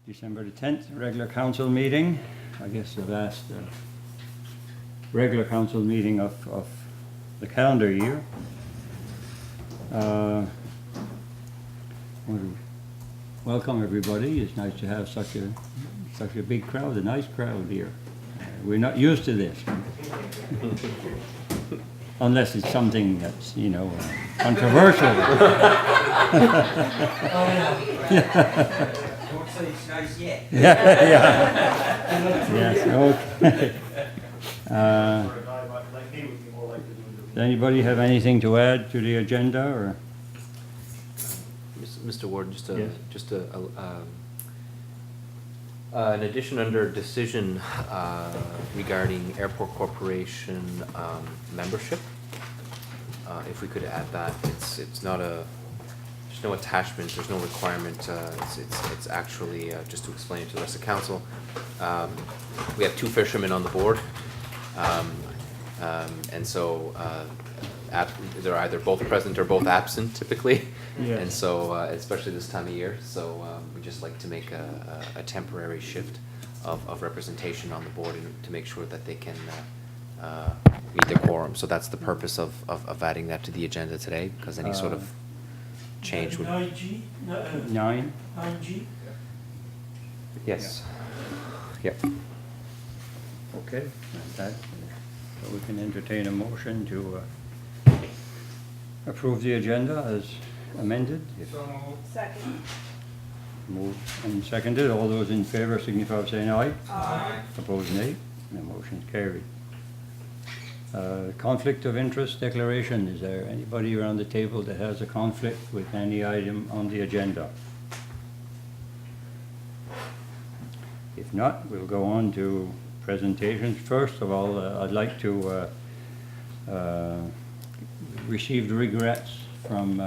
December the 10th, regular council meeting. I guess the last regular council meeting of the calendar year. Welcome everybody. It's nice to have such a big crowd, a nice crowd here. We're not used to this. Unless it's something that's, you know, controversial. Don't say it's nice yet. Yes, okay. Does anybody have anything to add to the agenda, or? Mr. Warden, Yes. An addition under decision regarding Airport Corporation membership. If we could add that, it's not a, there's no attachment, there's no requirement. It's actually just to explain it to the rest of council. We have two fishermen on the board, and so they're either both present or both absent typically. Yeah. And so, especially this time of year, so we just like to make a temporary shift of representation on the board to make sure that they can meet the quorum. So that's the purpose of adding that to the agenda today, because any sort of change would. 9G? 9? 9G? Yes. Yep. Okay. So we can entertain a motion to approve the agenda as amended. Second. Moved and seconded. All those in favour signify by saying aye. Aye. Opposed, nay. The motion is carried. Conflict of interest declaration. Is there anybody around the table that has a conflict with any item on the agenda? If not, we'll go on to presentations. First of all, I'd like to receive regrets from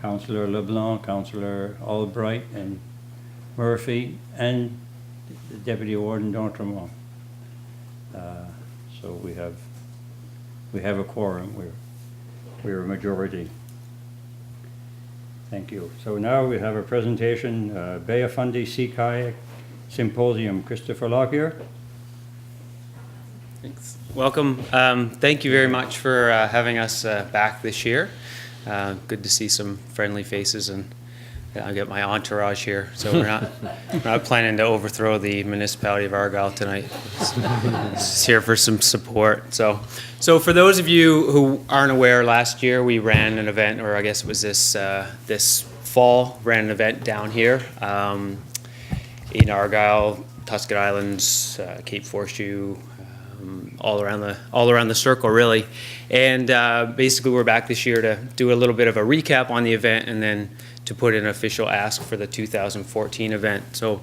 Councillor LeBlanc, Councillor Albright and Murphy, and the Deputy Warden d'Entremont. So we have a quorum. We're a majority. Thank you. So now we have a presentation, Bay of Fundy Sea Kayak Symposium. Christopher Lockyer. Thanks. Welcome. Thank you very much for having us back this year. Good to see some friendly faces, and I get my entourage here. So we're not planning to overthrow the municipality of Argyle tonight. Just here for some support. So for those of you who aren't aware, last year we ran an event, or I guess it was this fall, ran an event down here in Argyle, Tuscan Islands, Cape Forshue. All around the circle, really. And basically we're back this year to do a little bit of a recap on the event, and then to put in an official ask for the 2014 event. So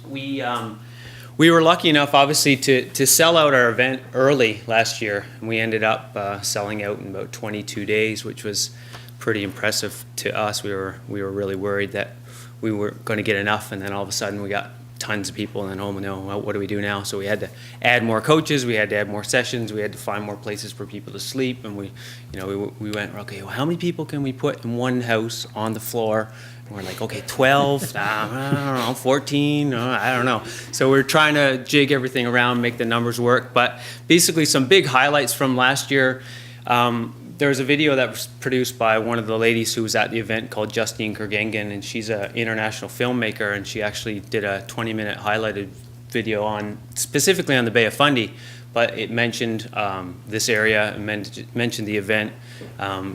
we were lucky enough, obviously, to sell out our event early last year, and we ended up selling out in about 22 days, which was pretty impressive to us. We were really worried that we weren't going to get enough, and then all of a sudden we got tons of people, and then, oh no, well, what do we do now? So we had to add more coaches, we had to add more sessions, we had to find more places for people to sleep, and we went, okay, well, how many people can we put in one house on the floor? And we're like, okay, 12, I don't know, 14, I don't know. So we're trying to jig everything around, make the numbers work. But basically some big highlights from last year. There was a video that was produced by one of the ladies who was at the event called Justine Kergengen, and she's an international filmmaker, and she actually did a 20-minute highlighted video specifically on the Bay of Fundy, but it mentioned this area, mentioned the event.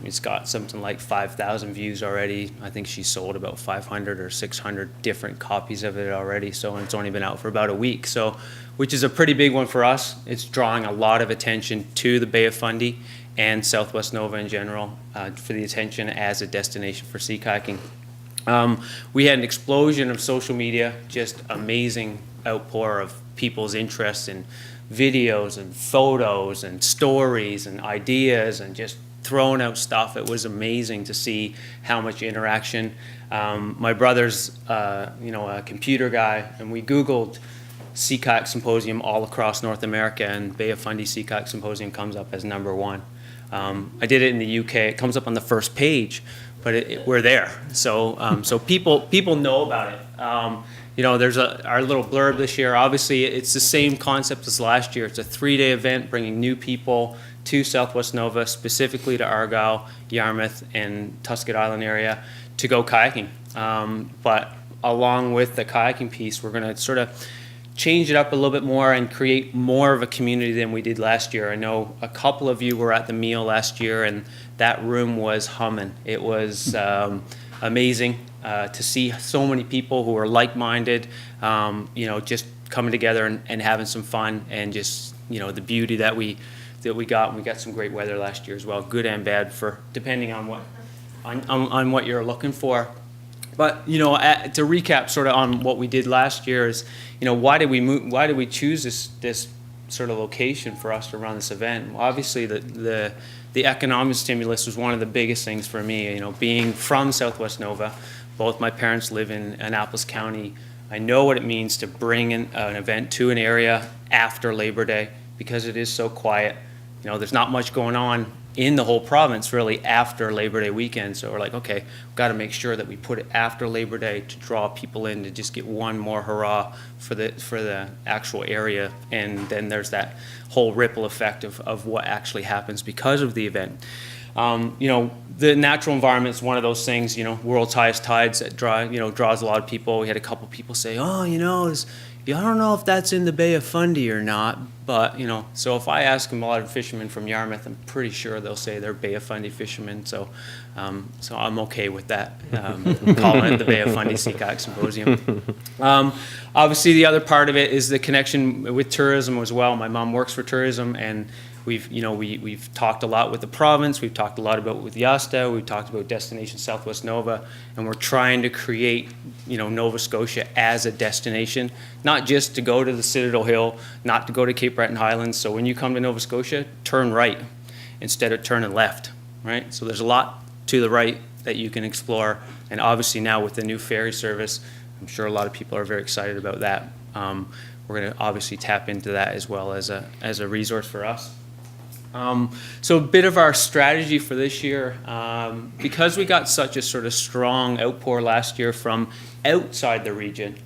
It's got something like 5,000 views already. I think she sold about 500 or 600 different copies of it already, so it's only been out for about a week, so which is a pretty big one for us. It's drawing a lot of attention to the Bay of Fundy and Southwest Nova in general for the attention as a destination for sea kayaking. We had an explosion of social media, just amazing outpour of people's interest in videos and photos and stories and ideas and just throwing out stuff. It was amazing to see how much interaction. My brother's a computer guy, and we Googled Sea Kayak Symposium all across North America, and Bay of Fundy Sea Kayak Symposium comes up as #1. I did it in the UK. It comes up on the first page, but we're there. So so people know about it. you know, there's our little blurb this year. Obviously, it's the same concept as last year. It's a 3-day event bringing new people to Southwest Nova, specifically to Argyle, Yarmouth, and Tuscot Island area to go kayaking. But along with the kayaking piece, we're going to sort of change it up a little bit more and create more of a community than we did last year. I know a couple of you were at the meal last year, and that room was humming. It was amazing to see so many people who are like-minded, you know, just coming together and having some fun, and just, you know, the beauty that we got. And we got some great weather last year as well, good and bad, for depending on what you're looking for. But, you know, to recap sort of on what we did last year is, you know, why did we choose this sort of location for us to run this event? Well, obviously the economic stimulus was one of the biggest things for me. You know, being from Southwest Nova, both my parents live in Annapolis County. I know what it means to bring an event to an area after Labor Day, because it is so quiet. You know, there's not much going on in the whole province really after Labor Day weekend. So we're like, okay, we've got to make sure that we put it after Labor Day to draw people in, to just get one more hurrah for the actual area. And then there's that whole ripple effect of what actually happens because of the event. You know, the natural environment is one of those things, you know, world's highest tides that draws a lot of people. We had a couple people say, oh, you know, I don't know if that's in the Bay of Fundy or not, but, you know, so if I ask them, a lot of fishermen from Yarmouth, I'm pretty sure they'll say they're Bay of Fundy fishermen, so I'm okay with that, calling it the Bay of Fundy Sea Kayak Symposium. Obviously, the other part of it is the connection with tourism as well. My mom works for tourism, and we've talked a lot with the province, we've talked a lot about with YASTA, we've talked about Destination Southwest Nova, and we're trying to create, you know, Nova Scotia as a destination, not just to go to the Citadel Hill, not to go to Cape Breton Highlands. So when you come to Nova Scotia, turn right instead of turning left, right? So there's a lot to the right that you can explore, and obviously now with the new ferry service, I'm sure a lot of people are very excited about that. We're going to obviously tap into that as well as a resource for us. So a bit of our strategy for this year, because we got such a sort of strong outpour last year from outside the region.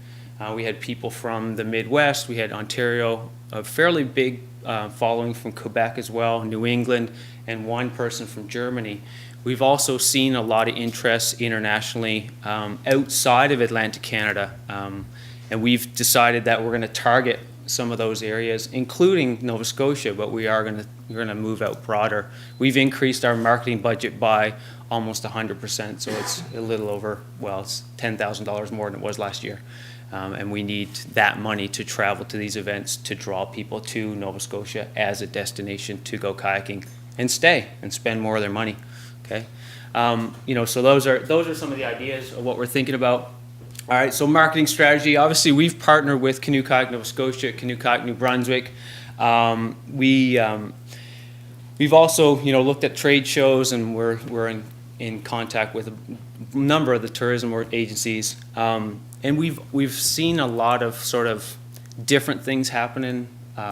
We had people from the Midwest, we had Ontario, a fairly big following from Quebec as well, New England, and one person from Germany. We've also seen a lot of interest internationally outside of Atlantic Canada, and we've decided that we're going to target some of those areas, including Nova Scotia, but we're going to move out broader. We've increased our marketing budget by almost 100%, so it's a little over, well, it's $10,000 more than it was last year. And we need that money to travel to these events to draw people to Nova Scotia as a destination to go kayaking and stay and spend more of their money. Okay, you know, so those are some of the ideas of what we're thinking about. All right, so marketing strategy. Obviously, we've partnered with Canoe Kayak Nova Scotia, Canoe Kayak New Brunswick. We've also, you know, looked at trade shows, and we're in contact with a number of the tourism agencies, and we've seen a lot of sort of different things happening,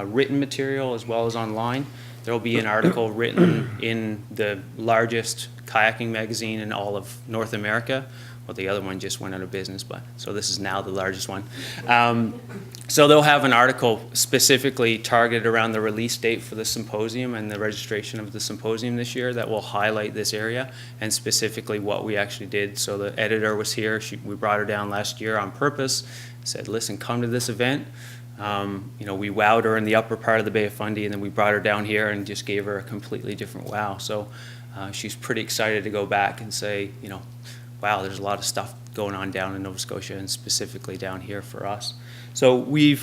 written material as well as online. There will be an article written in the largest kayaking magazine in all of North America. Well, the other one just went out of business, but so this is now the largest one. So they'll have an article specifically targeted around the release date for the symposium and the registration of the symposium this year that will highlight this area and specifically what we actually did. So the editor was here. We brought her down last year on purpose, said, listen, come to this event. You know, we wowed her in the upper part of the Bay of Fundy, and then we brought her down here and just gave her a completely different wow. So she's pretty excited to go back and say, you know, wow, there's a lot of stuff going on down in Nova Scotia and specifically down here for us. So we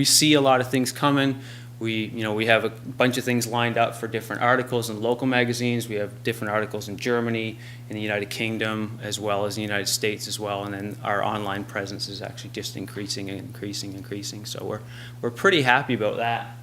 see a lot of things coming. We have a bunch of things lined up for different articles in local magazines. We have different articles in Germany, in the United Kingdom, as well as the United States as well. And then our online presence is actually just increasing and increasing. So we're pretty happy about that.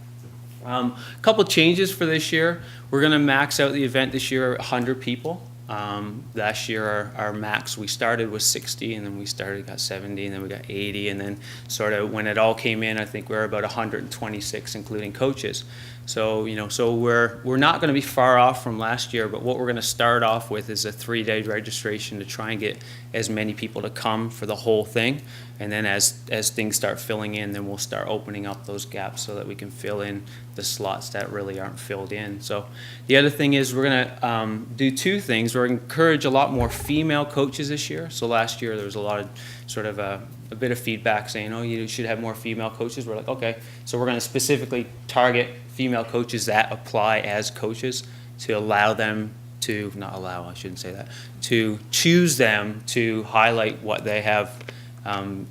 A couple changes for this year. We're going to max out the event this year at 100 people. Last year, our max we started was 60, and then we got 70, and then we got 80, and then sort of when it all came in, I think we were about 126, including coaches. So, so we're not going to be far off from last year, but what we're going to start off with is a 3-day registration to try and get as many people to come for the whole thing. And then as things start filling in, then we'll start opening up those gaps so that we can fill in the slots that really aren't filled in. So the other thing is we're going to do 2 things. We're going to encourage a lot more female coaches this year. So last year there was a lot of sort of a bit of feedback saying, oh, you should have more female coaches. We're like, okay. So we're going to specifically target female coaches that apply as coaches to allow them to, not allow, I shouldn't say that, to choose them to highlight what they have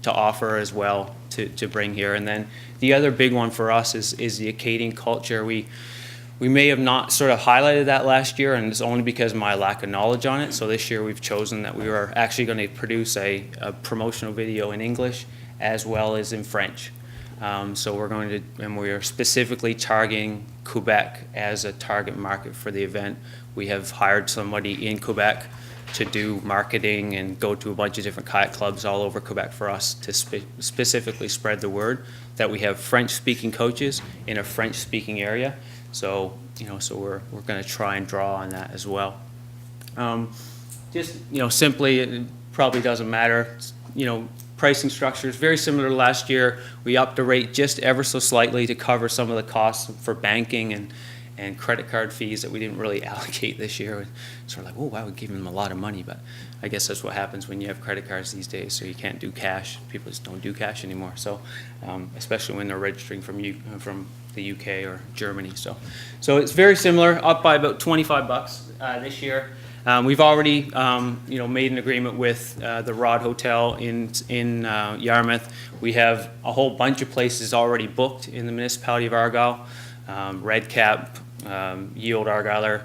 to offer as well to bring here. And then the other big one for us is the Acadian culture. We may have not sort of highlighted that last year, and it's only because of my lack of knowledge on it. So this year we've chosen that we are actually going to produce a promotional video in English as well as in French. So we're going to, and we are specifically targeting Quebec as a target market for the event. We have hired somebody in Quebec to do marketing and go to a bunch of different kayak clubs all over Quebec for us to specifically spread the word that we have French-speaking coaches in a French-speaking area. So, so we're going to try and draw on that as well. Just, simply, it probably doesn't matter. Pricing structure is very similar to last year. We upped the rate just ever so slightly to cover some of the costs for banking and credit card fees that we didn't really allocate this year. So we're like, oh, wow, we gave them a lot of money, but I guess that's what happens when you have credit cards these days, so you can't do cash. People just don't do cash anymore, so especially when they're registering from the UK or Germany. So it's very similar, up by about $25 this year. We've already, made an agreement with the Rod Hotel in Yarmouth. We have a whole bunch of places already booked in the municipality of Argyle. Red Cap, Yield Argyle,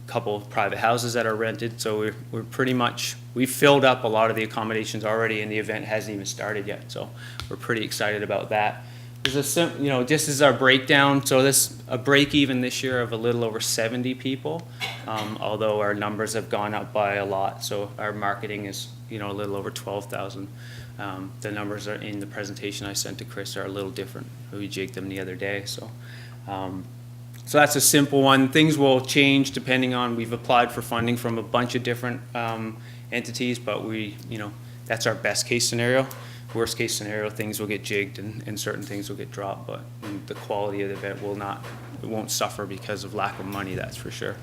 couple of private houses that are rented. So we're pretty much, we've filled up a lot of the accommodations already, and the event hasn't even started yet. So we're pretty excited about that. There's this is our breakdown. So a break even this year of a little over 70 people, although our numbers have gone up by a lot. So our marketing is, a little over 12,000. The numbers are in the presentation I sent to Chris are a little different. We jigged them the other day. So that's a simple one. Things will change depending on, we've applied for funding from a bunch of different entities, but that's our best case scenario. Worst case scenario, things will get jigged and certain things will get dropped, but the quality of the event won't suffer because of lack of money, that's for sure.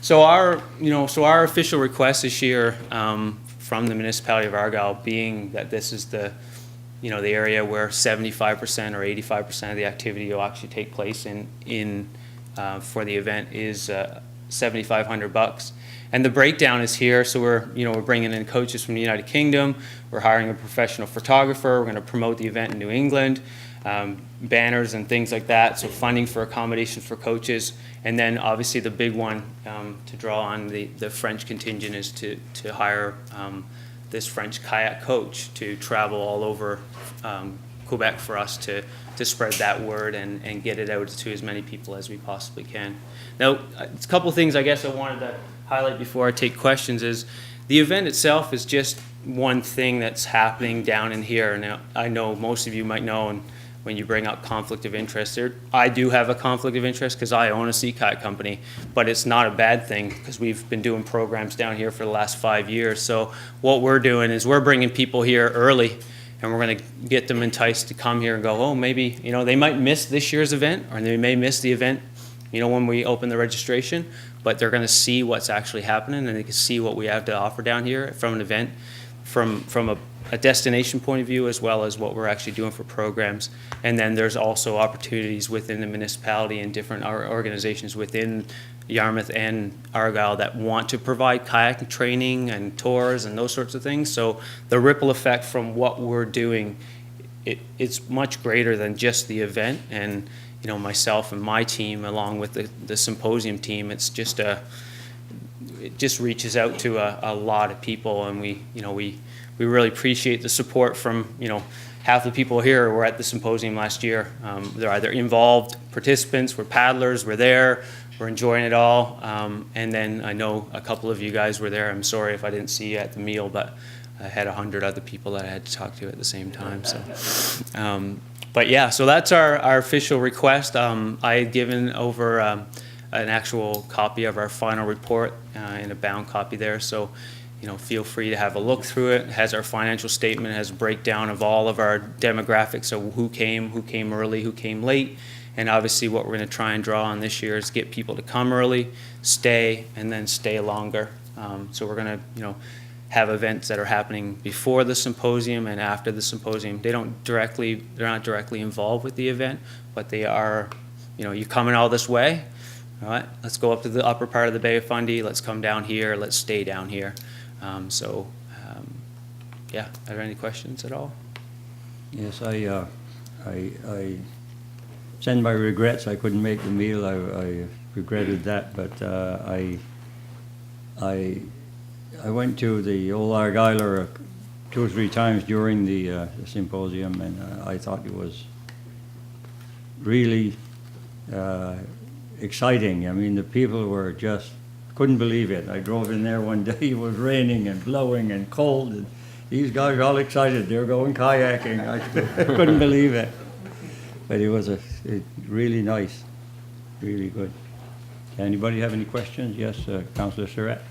So our official request this year from the municipality of Argyle, being that this is the area where 75% or 85% of the activity will actually take place in for the event, is $7,500. And the breakdown is here. So we're bringing in coaches from the United Kingdom. We're hiring a professional photographer. We're going to promote the event in New England, banners and things like that. So funding for accommodations for coaches. And then obviously the big one to draw on the French contingent is to hire this French kayak coach to travel all over Quebec for us to spread that word and get it out to as many people as we possibly can. Now, a couple of things I guess I wanted to highlight before I take questions is the event itself is just one thing that's happening down in here. Now, I know most of you might know, and when you bring up conflict of interest, I do have a conflict of interest because I own a sea kayak company, but it's not a bad thing because we've been doing programs down here for the last 5 years. So what we're doing is we're bringing people here early, and we're going to get them enticed to come here and go, oh, maybe, they might miss this year's event, or they may miss the event, when we open the registration, but they're going to see what's actually happening, and they can see what we have to offer down here from an event, from a destination point of view, as well as what we're actually doing for programs. And then there's also opportunities within the municipality and different organizations within Yarmouth and Argyle that want to provide kayak training and tours and those sorts of things. So the ripple effect from what we're doing, it's much greater than just the event. And myself and my team, along with the Symposium team, it just reaches out to a lot of people, and we really appreciate the support from half the people here were at the Symposium last year. They're either involved participants, we're paddlers, we're there, we're enjoying it all. And then I know a couple of you guys were there. I'm sorry if I didn't see you at the meal, but I had 100 other people that I had to talk to at the same time. So, but yeah, so that's our official request. I had given over an actual copy of our final report in a bound copy there. So, you know, feel free to have a look through it. It has our financial statement, it has a breakdown of all of our demographics, so who came early, who came late. And obviously what we're going to try and draw on this year is get people to come early, stay, and then stay longer. So we're going to, you know, have events that are happening before the symposium and after the symposium. They're not directly involved with the event, but they are, you know, you're coming all this way, all right, let's go up to the upper part of the Bay of Fundy, let's come down here, let's stay down here. Yeah, are there any questions at all? Yes, I send my regrets. I couldn't make the meal. I regretted that, but I went to the old Argyle 2 or 3 times during the symposium, and I thought it was really exciting. I mean, the people were just couldn't believe it. I drove in there one day. It was raining and blowing and cold, and these guys are all excited. They're going kayaking. I couldn't believe it. But it was really nice, really good. Anybody have any questions? Yes, Councillor Surratt.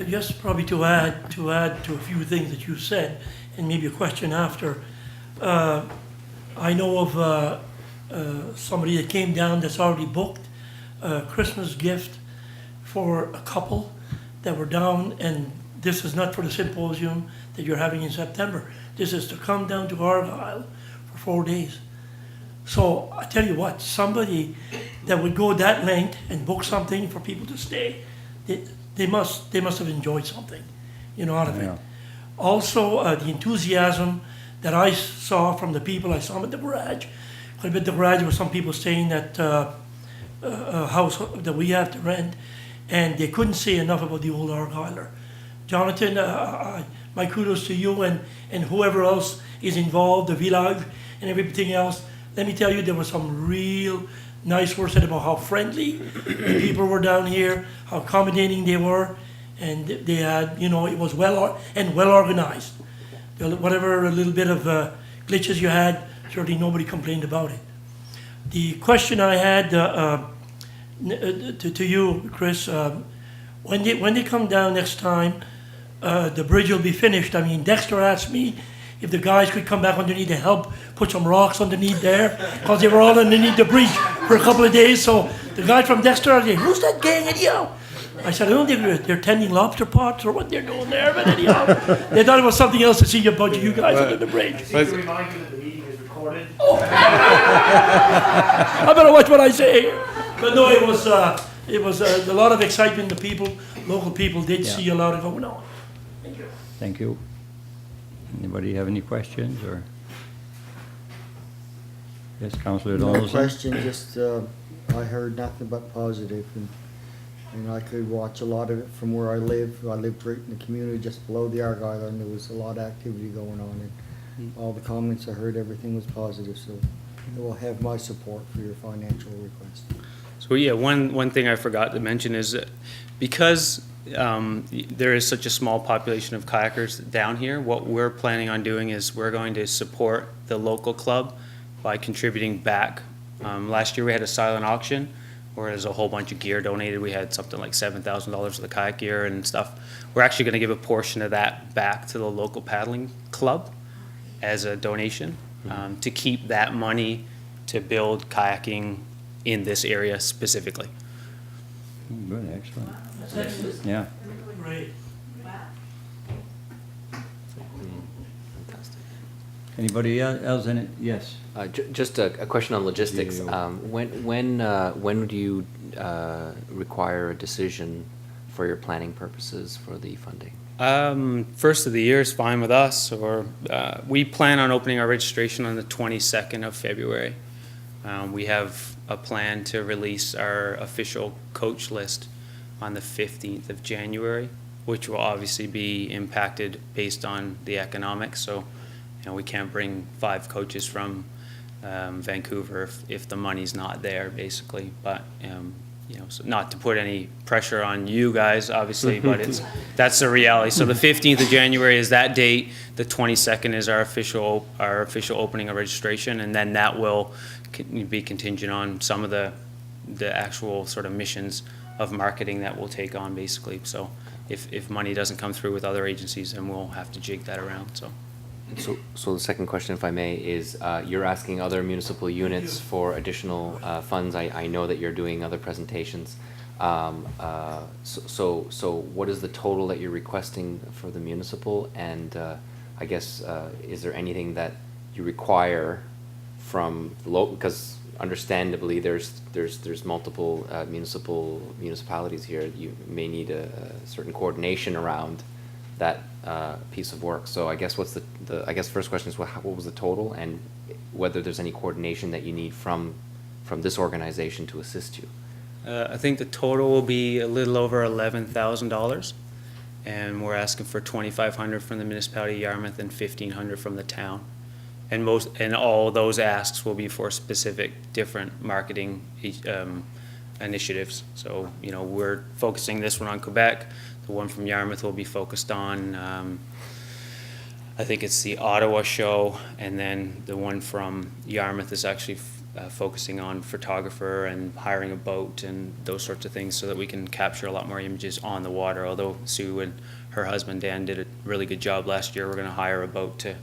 Just probably to add to a few things that you said, and maybe a question after. I know of somebody that came down that's already booked a Christmas gift for a couple that were down, and this is not for the symposium that you're having in September. This is to come down to Argyle for 4 days. So I tell you what, somebody that would go that length and book something for people to stay, they must have enjoyed something, you know, out of it. Also, the enthusiasm that I saw from the people I saw at the garage. Quite a bit of the garage were some people staying at a house that we have to rent, and they couldn't say enough about the old Argyler. Jonathan, my kudos to you and whoever else is involved, the village and everything else. Let me tell you, there was some real nice words said about how friendly the people were down here, how accommodating they were, and they had, you know, it was well organized. Whatever little bit of glitches you had, certainly nobody complained about it. The question I had to you, Chris, when they come down next time, the bridge will be finished. I mean, Dexter asked me if the guys could come back underneath to help put some rocks underneath there, because they were all underneath the bridge for a couple of days. So the guy from Dexter, I said, who's that gang anyhow? I said, I don't think they're tending lobster pots or what they're doing there, but anyhow, they thought it was something else to see a bunch of you guys under the bridge. I seem to remind you that the meeting is recorded. Oh. I better watch what I say here. But no, it was a lot of excitement. The people, local people, did see a lot of going on. Thank you. Thank you. Anybody have any questions or? Yes, Councillor No Donaldson. question, just I heard nothing but positive, and I could watch a lot of it from where I live. I lived right in the community just below the Argyle, and there was a lot of activity going on, and all the comments I heard, everything was positive, so it will have my support for your financial request. So yeah, one thing I forgot to mention is that because there is such a small population of kayakers down here, what we're planning on doing is we're going to support the local club by contributing back. Last year we had a silent auction where there's a whole bunch of gear donated. We had something like $7,000 of the kayak gear and stuff. We're actually going to give a portion of that back to the local paddling club as a donation to keep that money to build kayaking in this area specifically. Good, excellent. That's excellent. Yeah. Great. Anybody else in it? Yes. Just a question on logistics. Yeah. When would you require a decision for your planning purposes for the funding? First of the year is fine with us, or we plan on opening our registration on the 22nd of February. We have a plan to release our official coach list on the 15th of January, which will obviously be impacted based on the economics. So, you know, we can't bring 5 coaches from Vancouver if the money's not there, basically. But you know, so not to put any pressure on you guys, obviously, but that's the reality. So the 15th of January is that date. The 22nd is our official opening of registration, and then that will be contingent on some of the actual sort of missions of marketing that we'll take on, basically. So if money doesn't come through with other agencies, then we'll have to jig that around. So the second question, if I may, is you're asking other municipal units for additional funds. I know that you're doing other presentations. So what is the total that you're requesting for the municipal? And I guess, is there anything that you require from the local? Because understandably, there's multiple municipalities here. You may need a certain coordination around that piece of work. So I guess what's I guess first question is what was the total, and whether there's any coordination that you need from this organization to assist you. I think the total will be a little over $11,000, and we're asking for $2,500 from the municipality of Yarmouth and $1,500 from the town. And all those asks will be for specific different marketing initiatives. So, you know, we're focusing this one on Quebec. The one from Yarmouth will be focused on, I think it's the Ottawa show, and then the one from Yarmouth is actually focusing on photographer and hiring a boat and those sorts of things, so that we can capture a lot more images on the water. Although Sue and her husband Dan did a really good job last year, we're going to hire a boat to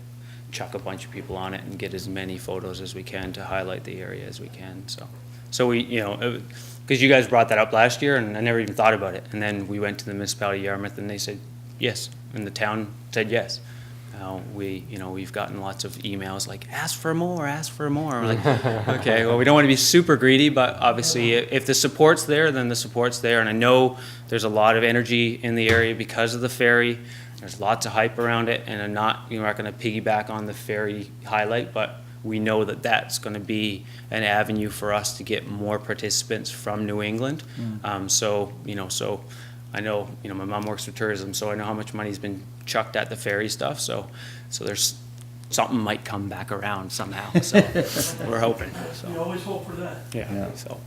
chuck a bunch of people on it and get as many photos as we can to highlight the area as we can. So we, you know, because you guys brought that up last year, and I never even thought about it. And then we went to the municipality of Yarmouth, and they said yes, and the town said yes. We've gotten lots of emails like, ask for more, ask for more. We're like, okay, well, we don't want to be super greedy, but obviously if the support's there, then the support's there. And I know there's a lot of energy in the area because of the ferry. There's lots of hype around it, and I'm not going to piggyback on the ferry highlight, but we know that that's going to be an avenue for us to get more participants from New England. So I know, my mom works for tourism, so I know how much money's been chucked at the ferry stuff. So there's something might come back around somehow. So we're hoping. So. We always hope for that. Yeah. So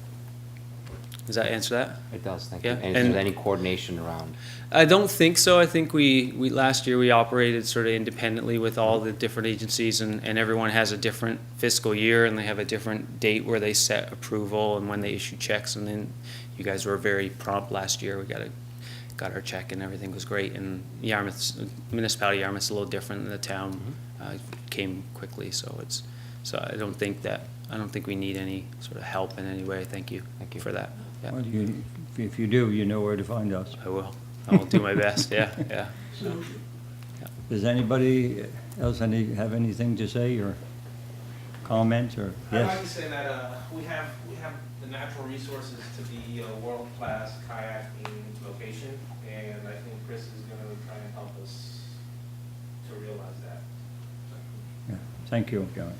does that answer that? It does, thank Yeah. you. And is there any coordination around? I don't think so. I think we last year we operated sort of independently with all the different agencies, and everyone has a different fiscal year, and they have a different date where they set approval and when they issue checks. And then you guys were very prompt last year. We got our check and everything was great. And municipality of Yarmouth's a little different than the town. Came quickly, so I don't think we need any sort of help in any way. Thank you for that. Yeah. Well, if you do, you know where to find us. I will. I'll do my best. Yeah. Does anybody else have anything to say or comment or? I'd like Yes. to say that we have the natural resources to be a world-class kayaking location, and I think Chris is going to try and help us to realize that. Yeah. Thank you, Kevin.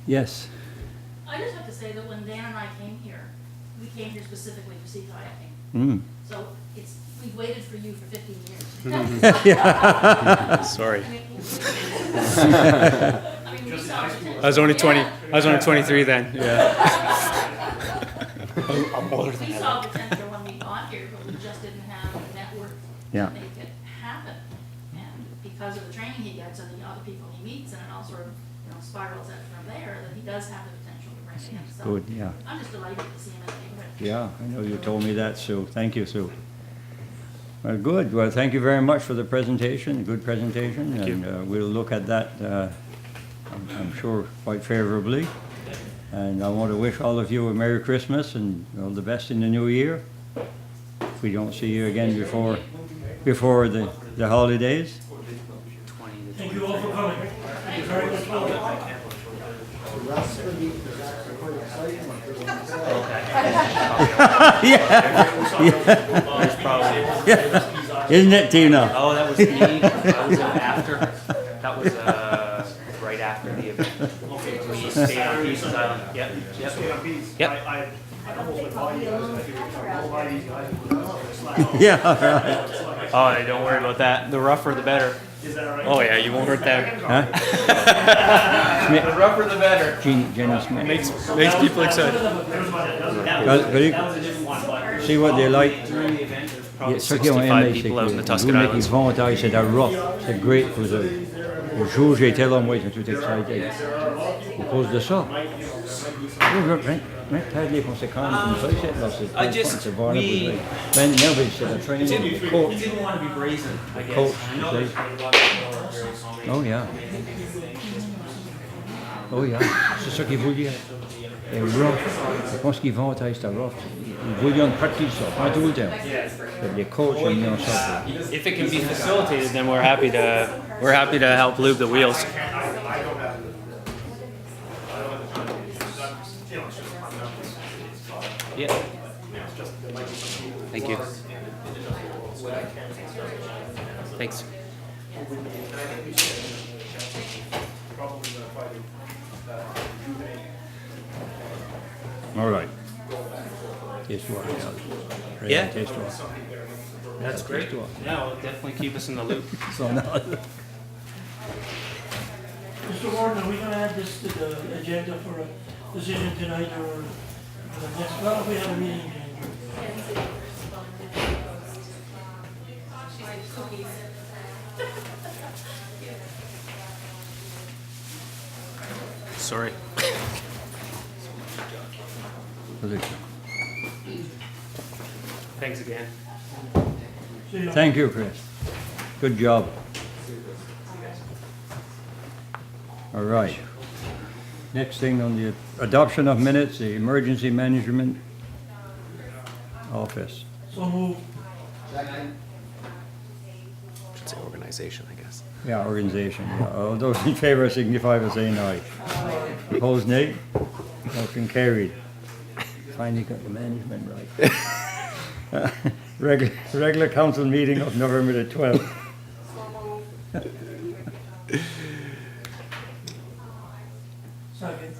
Yes. I just have to say that when Dan and I came here, we came here specifically for sea kayaking. Mm. So we've waited for you for 15 years. Sorry. I mean, we saw I was only 20. I was only 23 then. Yeah. I'm older than We that. saw potential when we got here, but we just didn't have the network Yeah. to make it happen. And because of the training he gets and the other people he meets, and it all sort of spirals out from there, that he does have the potential to bring it in. So Good, yeah. I'm just delighted to see him in the neighborhood. Yeah, I know you told me that, Sue. Thank you, Sue. Well, good. Well, thank you very much for the presentation, good presentation. Thank you. And we'll look at that, I'm sure, quite favorably. And I want to wish all of you a Merry Christmas and all the best in the new year. If we don't see you again before the holidays. 20 to Thank you all for coming. Thank you very much. Yeah. Isn't it, Tina? Oh, that was me. That was after. That was right after the event. We stayed on Pieces Island. Yep. Yep. I almost went by you guys, and I figured if I go by these guys, Yeah, right. Oh, don't worry about that. The rougher, the better. Is that all right? Oh, yeah, you won't hurt that. Huh? The rougher the better. Jenny Smith. Makes people excited. See what they like. Probably ceux qui ont 65 aimé, c'est people out in the que Tuscan vous mettez Islands. vontail, c'est rough, c'est great for the. Le jour où j'étais là, moi, j'étais tout excité. À cause de ça. Pas les conséquences comme ça, c'est vulnerable. Ben, no, but c'est la training, the coach. didn't want to be brazen, I guess. Coach, I know you there's say. a lot of people who are very calming. Oh, yeah. Oh, yeah. C'est ça qu'ils voulaient. Et rough. Je pense qu'ils vont être rough. Ils voulaient une partie de ça, pas tout le temps. Les coachs ont mis en ça. If it can be facilitated, then we're happy to help lube the wheels. Yeah. Thank you. Thanks. All right. Taste water, Yeah. Taste water. That's great. Yeah, it'll definitely keep us in the loop. So now, Mr. Warden, are we gonna add this to the agenda for a decision tonight or the next, well, we have a meeting in January. Sorry. Thanks again. See you. thank you, Chris. Good job. All right. Next thing on the adoption of minutes, the Emergency Management Office. So move. Should say organization, I guess. Yeah, organization. Yeah. All those in favor signify by saying aye. Opposed, nay. Motion carried. Finally got the management right. Regular council meeting of November the 12th. Second.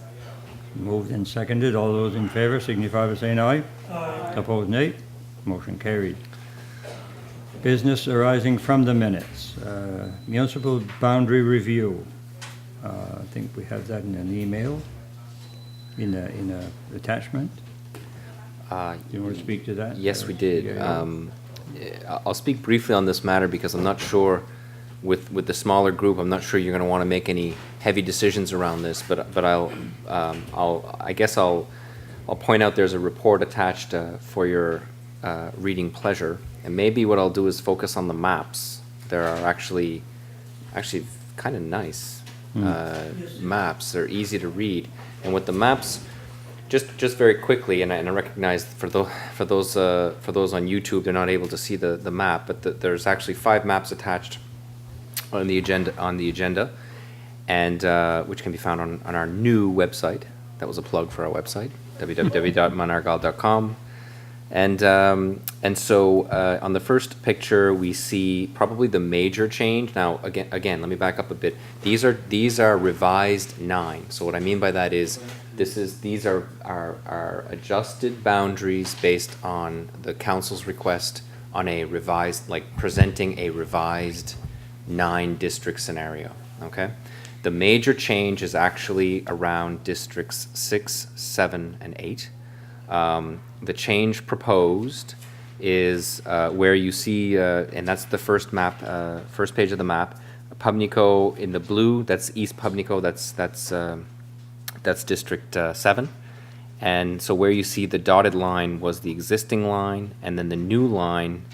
Moved and seconded. All those in favor signify by saying aye. Aye. Opposed, nay. Motion carried. Business arising from the minutes. Municipal boundary review. I think we have that in an email, in a attachment. Do you want to speak to that? Yes, Or- we did. Yeah. I'll speak briefly on this matter because I'm not sure, with the smaller group, I'm not sure you're going to want to make any heavy decisions around this. But I guess I'll point out there's a report attached for your reading pleasure, and maybe what I'll do is focus on the maps. There are actually kind of nice maps. They're easy to read, and with the maps. Just very quickly, and I recognize for those on YouTube, they're not able to see the map, but there's actually 5 maps attached on the agenda, and which can be found on our new website. That was a plug for our website, www.monargyle.com. And so on the first picture, we see probably the major change. Now, again, let me back up a bit. These are revised 9. So what I mean by that is these are our adjusted boundaries based on the council's request on a revised, like presenting a revised 9 district scenario. Okay, the major change is actually around districts 6, 7, and 8. The change proposed is where you see, and that's the first map, first page of the map. Pubnico in the blue, that's East Pubnico, that's District 7. And so where you see the dotted line was the existing line, and then the new line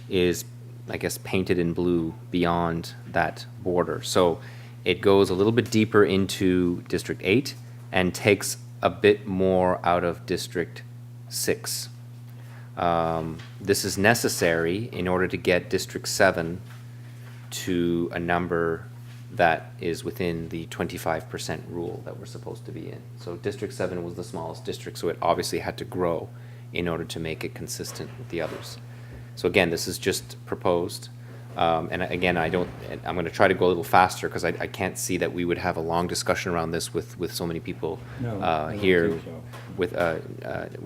is, I guess, painted in blue beyond that border. So it goes a little bit deeper into District 8 and takes a bit more out of District 6. This is necessary in order to get District 7 to a number that is within the 25% rule that we're supposed to be in. So District 7 was the smallest district, so it obviously had to grow in order to make it consistent with the others. So again, this is just proposed. And again, I'm going to try to go a little faster because I can't see that we would have a long discussion around this with so many people No, I don't here think so.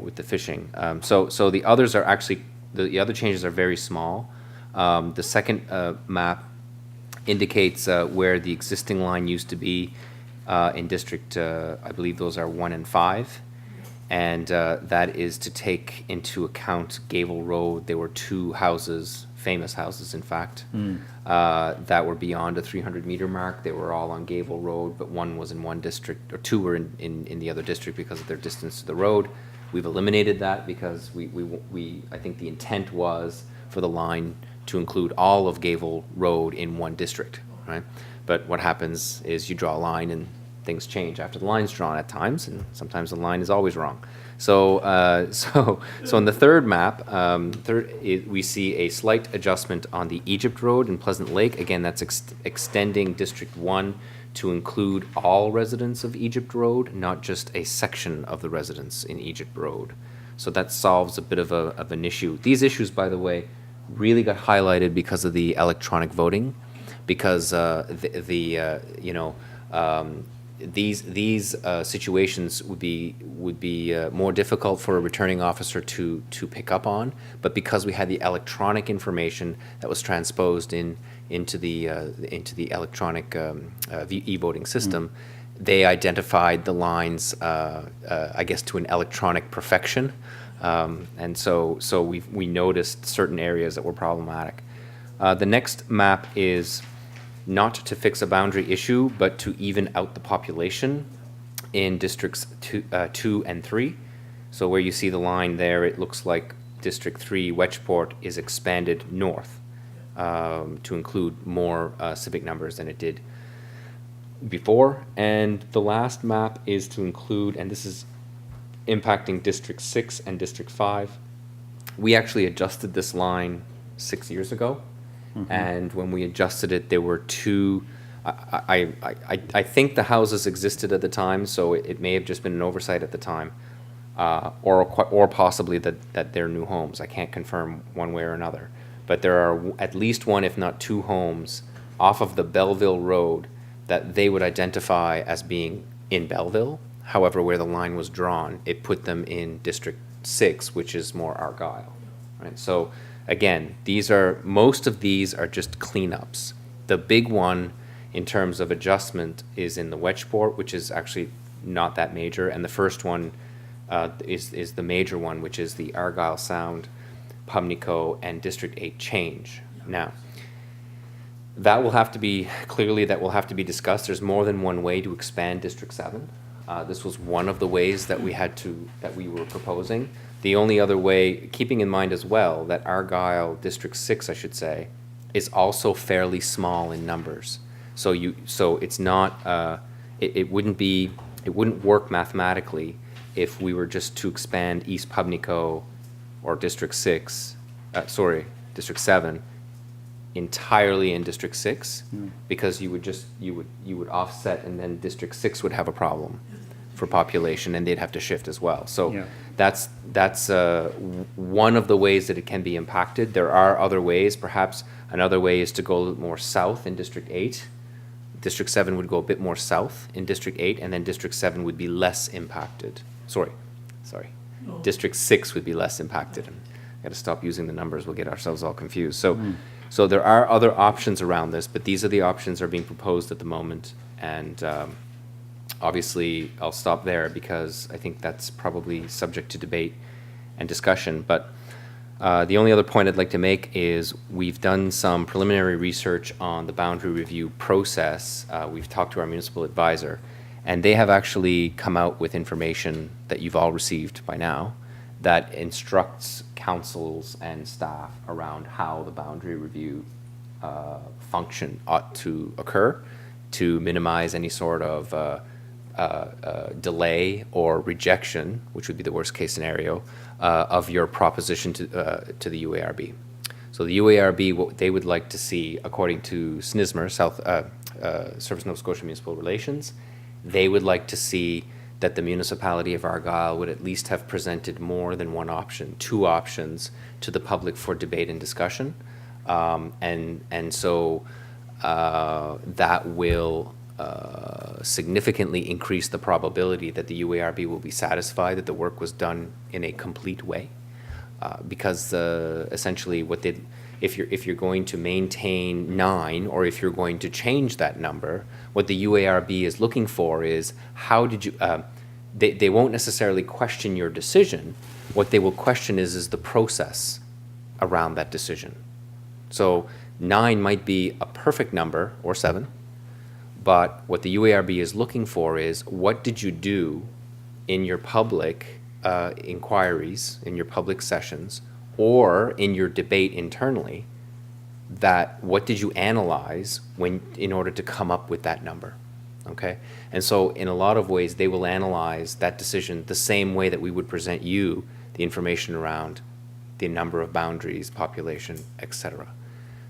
with the fishing. So the others are actually, the other changes are very small. The second map indicates where the existing line used to be in District, I believe those are 1 and 5. And that is to take into account Gable Road. There were 2 houses, famous houses in fact, that were beyond a 300-meter mark. They were all on Gable Road, but 1 was in one district, or 2 were in the other district because of their distance to the road. We've eliminated that because I think the intent was for the line to include all of Gable Road in one district, right? But what happens is you draw a line and things change after the line's drawn at times, and sometimes the line is always wrong. So, so in the third map, we see a slight adjustment on the Egypt Road in Pleasant Lake. Again, that's extending District 1 to include all residents of Egypt Road, not just a section of the residents in Egypt Road. So that solves a bit of an issue. These issues, by the way, really got highlighted because of the electronic voting, because these situations would be more difficult for a returning officer to pick up on, but because we had the electronic information that was transposed into the electronic e-voting system, they identified the lines, I guess, to an electronic perfection, and so we noticed certain areas that were problematic. The next map is not to fix a boundary issue, but to even out the population in districts 2 and 3. So where you see the line there, it looks like District 3, Wedgeport, is expanded north to include more civic numbers than it did before. And the last map is to include, and this is impacting District 6 and District 5. We actually adjusted this line 6 years ago. And when we adjusted it, there were 2. I think the houses existed at the time, so it may have just been an oversight at the time, or possibly that they're new homes. I can't confirm one way or another, but there are at least 1, if not 2, homes off of the Belleville Road that they would identify as being in Belleville. However, where the line was drawn, it put them in District 6, which is more Argyle, right? So. Again, most of these are just cleanups. The big one in terms of adjustment is in the Wedgeport, which is actually not that major, and the first one is the major one, which is the Argyle Sound, Pumlico, and District 8 change. Now, that will have to be discussed. There's more than one way to expand District 7. This was one of the ways that we were proposing. The only other way, keeping in mind as well that Argyle District 6, I should say, is also fairly small in numbers. So it's not it wouldn't work mathematically if we were just to expand East Pubnico or District 7 entirely in District 6, because you would offset, and then District 6 would have a problem for population, and they'd have to shift as well. So that's one of the ways that it can be impacted. There are other ways. Perhaps another way is to go a little more south in District 8. District 7 would go a bit more south in District 8, and then District 7 would be less impacted. Sorry. District 6 would be less impacted. And I got to stop using the numbers. We'll get ourselves all confused. So there are other options around this, but these are the options that are being proposed at the moment, and obviously, I'll stop there because I think that's probably subject to debate and discussion. But the only other point I'd like to make is we've done some preliminary research on the boundary review process. We've talked to our municipal advisor, and they have actually come out with information that you've all received by now that instructs councils and staff around how the boundary review function ought to occur to minimize any sort of delay or rejection, which would be the worst case scenario, of your proposition to the UARB. So the UARB, what they would like to see, according to SNISMR, Service Nova Scotia Municipal Relations, they would like to see that the municipality of Argyle would at least have presented more than one option, 2 options, to the public for debate and discussion. And so that will significantly increase the probability that the UARB will be satisfied that the work was done in a complete way, because essentially what if you're going to maintain 9, or if you're going to change that number, what the UARB is looking for is how did you, they won't necessarily question your decision. What they will question is the process around that decision. So 9 might be a perfect number, or 7, but what the UARB is looking for is what did you do in your public inquiries, in your public sessions, or in your debate internally, that what did you analyze in order to come up with that number, okay? And so in a lot of ways, they will analyze that decision the same way that we would present you the information around the number of boundaries, population, etc.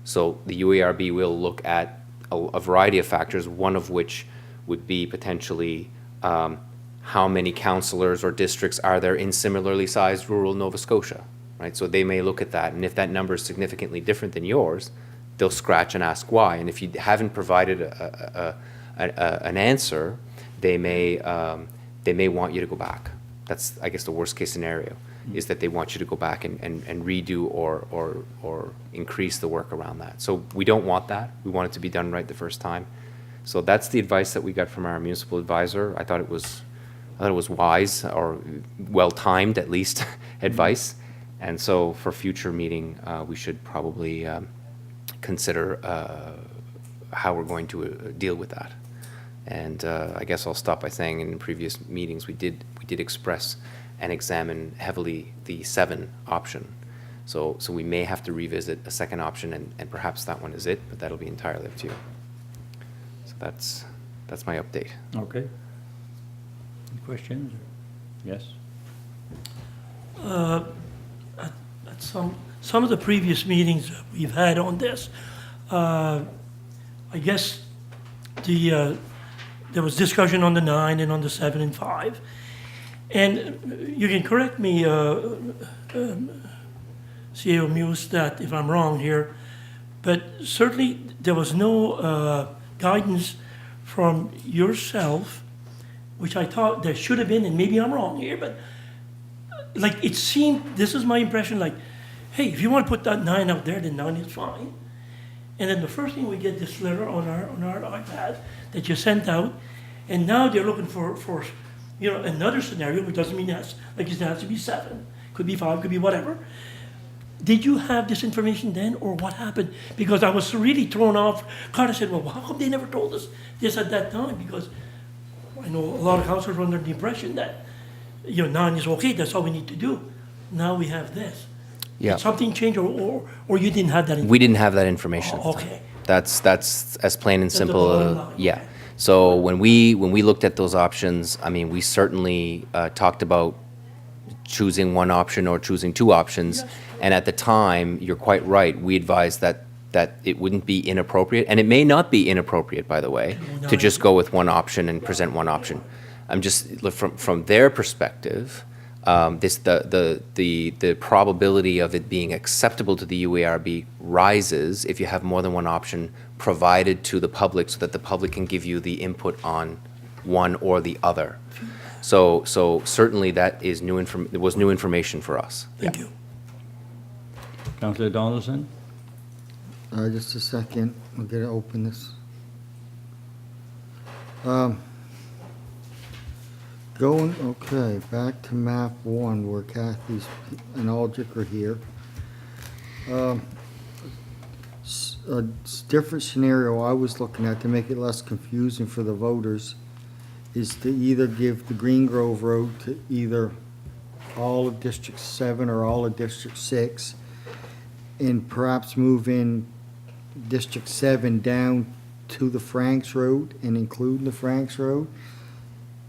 So the UARB will look at a variety of factors, one of which would be potentially how many councillors or districts are there in similarly sized rural Nova Scotia, right? So they may look at that, and if that number is significantly different than yours, they'll scratch and ask why. And if you haven't provided an answer, they may want you to go back. That's, I guess, the worst case scenario, is that they want you to go back and redo or increase the work around that. So we don't want that. We want it to be done right the first time. So that's the advice that we got from our municipal advisor. I thought it was wise, or well-timed at least, advice. And so for future meeting, we should probably consider how we're going to deal with that. And I guess I'll stop by saying in previous meetings we did express and examine heavily the 7 option. So we may have to revisit a second option, and perhaps that one is it, but that'll be entirely up to you. So that's my update. Okay. Any questions? Yes? At some of the previous meetings that we've had on this, I guess there was discussion on the 9 and on the 7 and 5. And you can correct me, CEO Muse, that if I'm wrong here, but certainly there was no guidance from yourself, which I thought there should have been, and maybe I'm wrong here, but like it seemed, this is my impression, like, hey, if you want to put that 9 out there, then 9 is fine. And then the first thing we get this letter on our iPad that you sent out, and now they're looking for another scenario, which doesn't mean it has to be 7, could be 5, could be whatever. Did you have this information then, or what happened? Because I was really thrown off. Carter said, well, how come they never told us this at that time? Because I know a lot of councillors were under the impression that 9 is okay, that's all we need to do. Now we have this. Yeah. Did something change, or you didn't have that information? We didn't have that information. Oh, okay. That's as plain and That's the simple. bottom line, Yeah. okay. So when we looked at those options, I mean, we certainly talked about choosing one option or choosing 2 options. Yes. And at the time, you're quite right. We advised that it wouldn't be inappropriate, and it may not be inappropriate, by the way, to just go with one option and present one option. I'm just from their perspective. The probability of it being acceptable to the UARB rises if you have more than one option provided to the public, so that the public can give you the input on one or the other. So certainly that is was new information for us. Thank you. Councillor Donaldson? Just a second, I'm gonna open this. Okay, back to map 1 where Kathy's and Aldrich are here. A different scenario I was looking at to make it less confusing for the voters is to either give the Green Grove Road to either all of District 7 or all of District 6, and perhaps move in District 7 down to the Franks Road and include the Franks Road,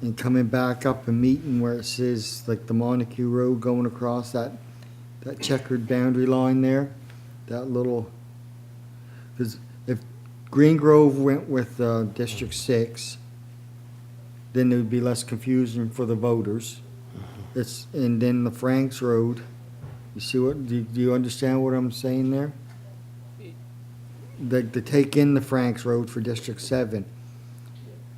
and coming back up and meeting where it says like the Montague Road going across that checkered boundary line there, that little, because if Green Grove went with District 6, then it would be less confusing for the voters. And then the Franks Road, you see what, do you understand what I'm saying there? To take in the Franks Road for District 7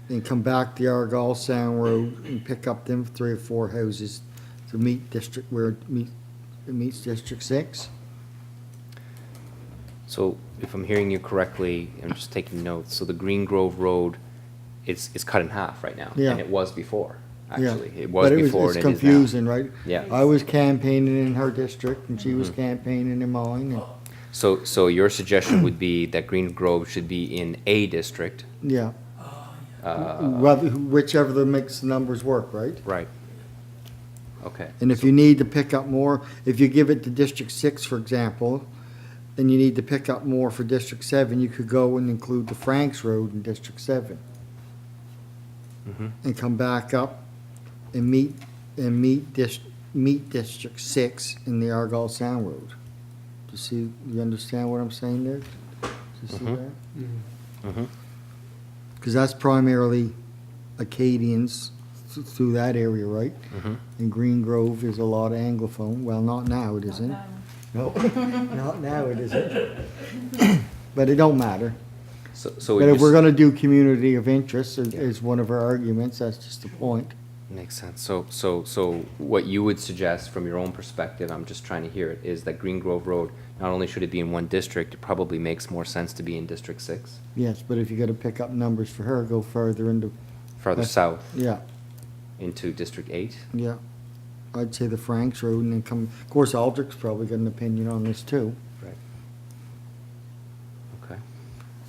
and come back the Argyle Sound Road and pick up them 3 or 4 houses to meet where it meets District 6? So if I'm hearing you correctly, I'm just taking notes, so the Green Grove Road, it's cut in half right now. Yeah. And it was before, Yeah. actually. It was But before it's and it is now. confusing, right? Yeah. I was campaigning in her district and she was campaigning in mine, and, So your suggestion would be that Green Grove should be in a district? yeah. Whichever the makes the numbers work, right? Right. Okay. And if you need to pick up more, if you give it to District 6, for example, and you need to pick up more for District 7, you could go and include the Franks Road in District 7. Mhm. And come back up and meet District 6 in the Argyle Sound Road. You understand what I'm saying there? Do you see Mhm. that? Mhm. Because that's primarily Acadians through that area, right? Mhm. And Green Grove is a lot of Anglophone. Well, not now, it isn't. No, not now, it isn't. But it don't matter. So But it if we're just gonna do community of interest, is one of our arguments, that's just the point. makes sense. So what you would suggest from your own perspective, I'm just trying to hear it, is that Green Grove Road, not only should it be in one district, it probably makes more sense to be in District 6, Yes, but if you gotta pick up numbers for her, go further into, farther That's- south yeah, into District 8. yeah. I'd say the Franks Road and then come, of course, Aldrich's probably got an opinion on this too. Right. Okay.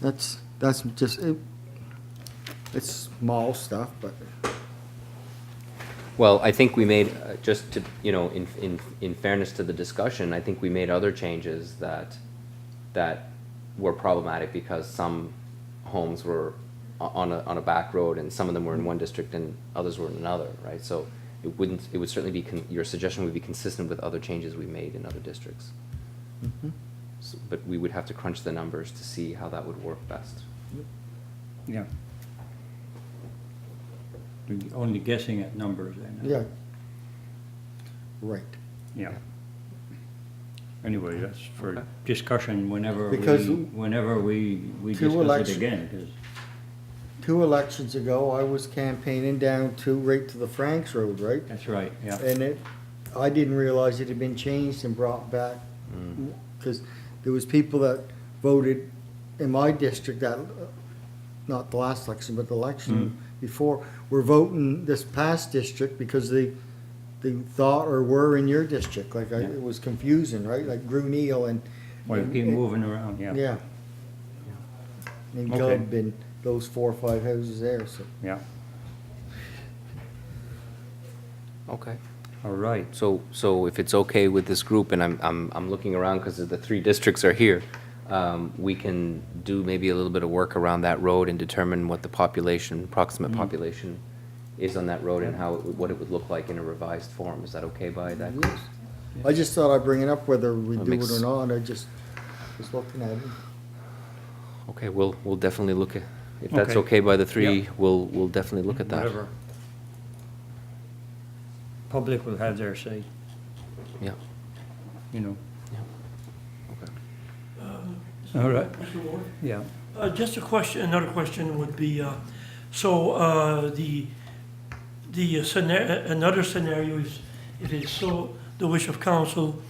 That's just, it's small stuff, but, Well, I think we made, just to, in fairness to the discussion, I think we made other changes that were problematic because some homes were on a back road and some of them were in one district and others were in another, right? So it would certainly be, your suggestion would be consistent with other changes we made in other districts. But we would have to crunch the numbers to see how that would work best. Yeah. You're only guessing at numbers then. yeah. Right. Yeah. Anyway, that's for Okay. discussion whenever Because we two discuss it election- again, 'cause 2 elections ago, I was campaigning down right to the Franks Road, right? that's right, yeah. And I didn't realize it had been changed and brought back, because there was people that voted in my district that, not the last election, but the election before, were voting this past district because they thought or were in your district, like, it was confusing, right? Like Gruneel and. Well, keep moving around, yeah. Yeah. And Okay. Gubb and those 4 or 5 houses there, so. Yeah, Okay. all right. So if it's okay with this group, and I'm looking around because the 3 districts are here, we can do maybe a little bit of work around that road and determine what the approximate population is on that road and what it would look like in a revised form. Is that okay by that group? I just thought I'd bring it up whether we That do it makes- or not, I just was looking at it. Okay, we'll definitely look at, if that's Okay. okay by the 3, Yep. we'll definitely look at that. Whatever. Public will have their say, Yeah, you know. okay. All right, Mr. Ward? yeah. Just another question would be, another scenario is, if it's so the wish of council,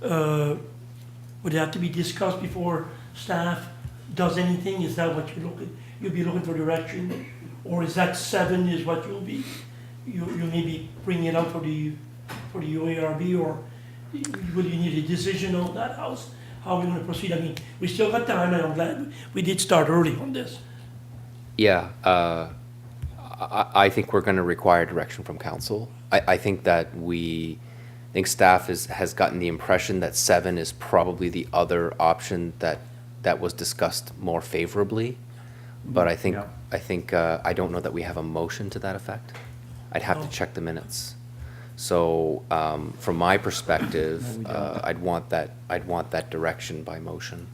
would it have to be discussed before staff does anything? Is that what you'll be looking for direction? Or is that 7 is what you maybe bring it up for the UARB, or will you need a decision on that house? How are we gonna proceed? I mean, we still got time, and I'm glad we did start early on this. Yeah, I think we're gonna require direction from council. I think that I think staff has gotten the impression that 7 is probably the other option that was discussed more favorably. But I think, Yeah. I don't know that we have a motion to that effect. I'd have to Oh. check the minutes. So, from my perspective, No, we don't. I'd want that direction by motion.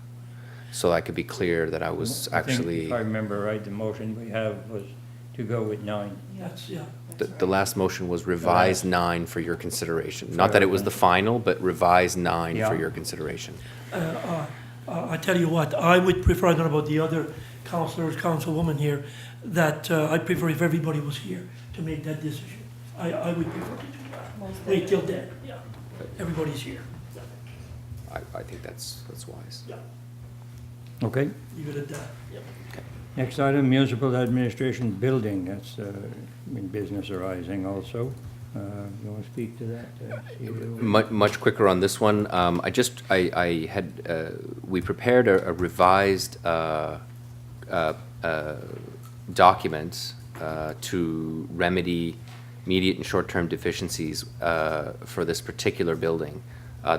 So I could be clear that I was I think actually, if I remember right, the motion we have was to go with 9. That's, yeah. the last motion was revise 9 for your consideration. Not that it was the final, but revise 9 for Yeah. your consideration. I tell you what, I would prefer, I don't know about the other councillors, councilwoman here, that I'd prefer if everybody was here to make that decision. I would prefer to do that. Wait till then, yeah. Everybody's here. I think that's wise. Yeah. Okay. leave it at that, yep. Next item, municipal administration building. That's business arising also. You want to speak to that? CEO? Much quicker on this one. We prepared a revised document to remedy immediate and short-term deficiencies for this particular building.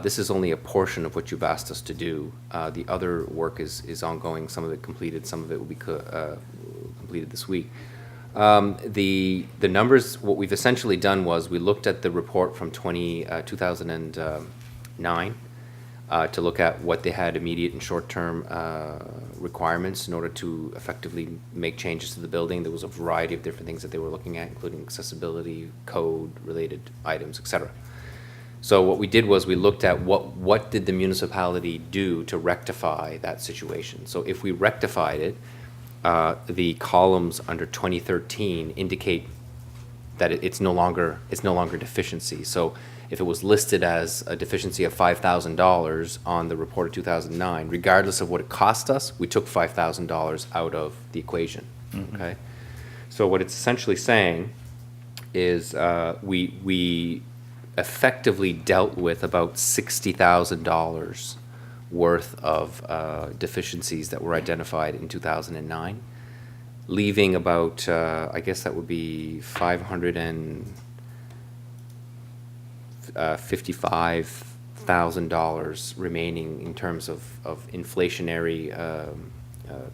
This is only a portion of what you've asked us to do. The other work is ongoing. Some of it completed. Some of it will be completed this week. The numbers, what we've essentially done was we looked at the report from 2009 to look at what they had immediate and short-term requirements in order to effectively make changes to the building. There was a variety of different things that they were looking at, including accessibility, code-related items, etc. So what we did was we looked at what did the municipality do to rectify that situation. So if we rectified it, the columns under 2013 indicate that it's no longer deficiency. So if it was listed as a deficiency of $5,000 on the report of 2009, regardless of what it cost us, we took $5,000 out of the equation. Okay. So what it's essentially saying is we effectively dealt with about $60,000 worth of deficiencies that were identified in 2009, leaving about, I guess that would be $555,000 remaining in terms of inflationary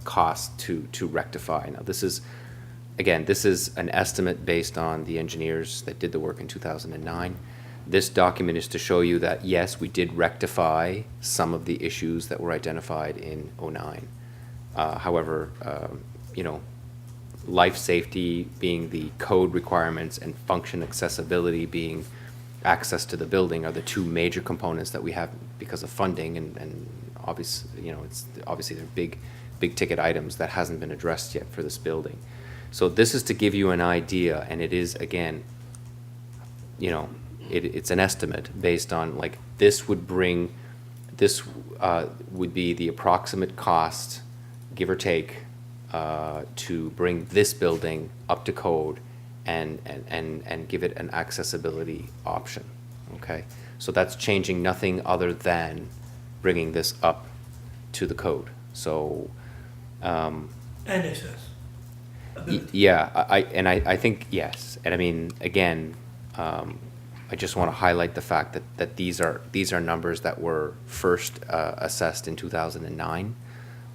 cost to rectify. Now this is an estimate based on the engineers that did the work in 2009. This document is to show you that, yes, we did rectify some of the issues that were identified in 2009. However, life safety being the code requirements and function accessibility being access to the building are the two major components that we have because of funding, and obviously, obviously they're big ticket items that hasn't been addressed yet for this building. So this is to give you an idea, and it is, again, it's an estimate based on, like, this would be the approximate cost, give or take, to bring this building up to code and give it an accessibility option. Okay, so that's changing nothing other than bringing this up to the code. So And access. yeah, I think yes, and I mean, again, I just want to highlight the fact that these are numbers that were first assessed in 2009.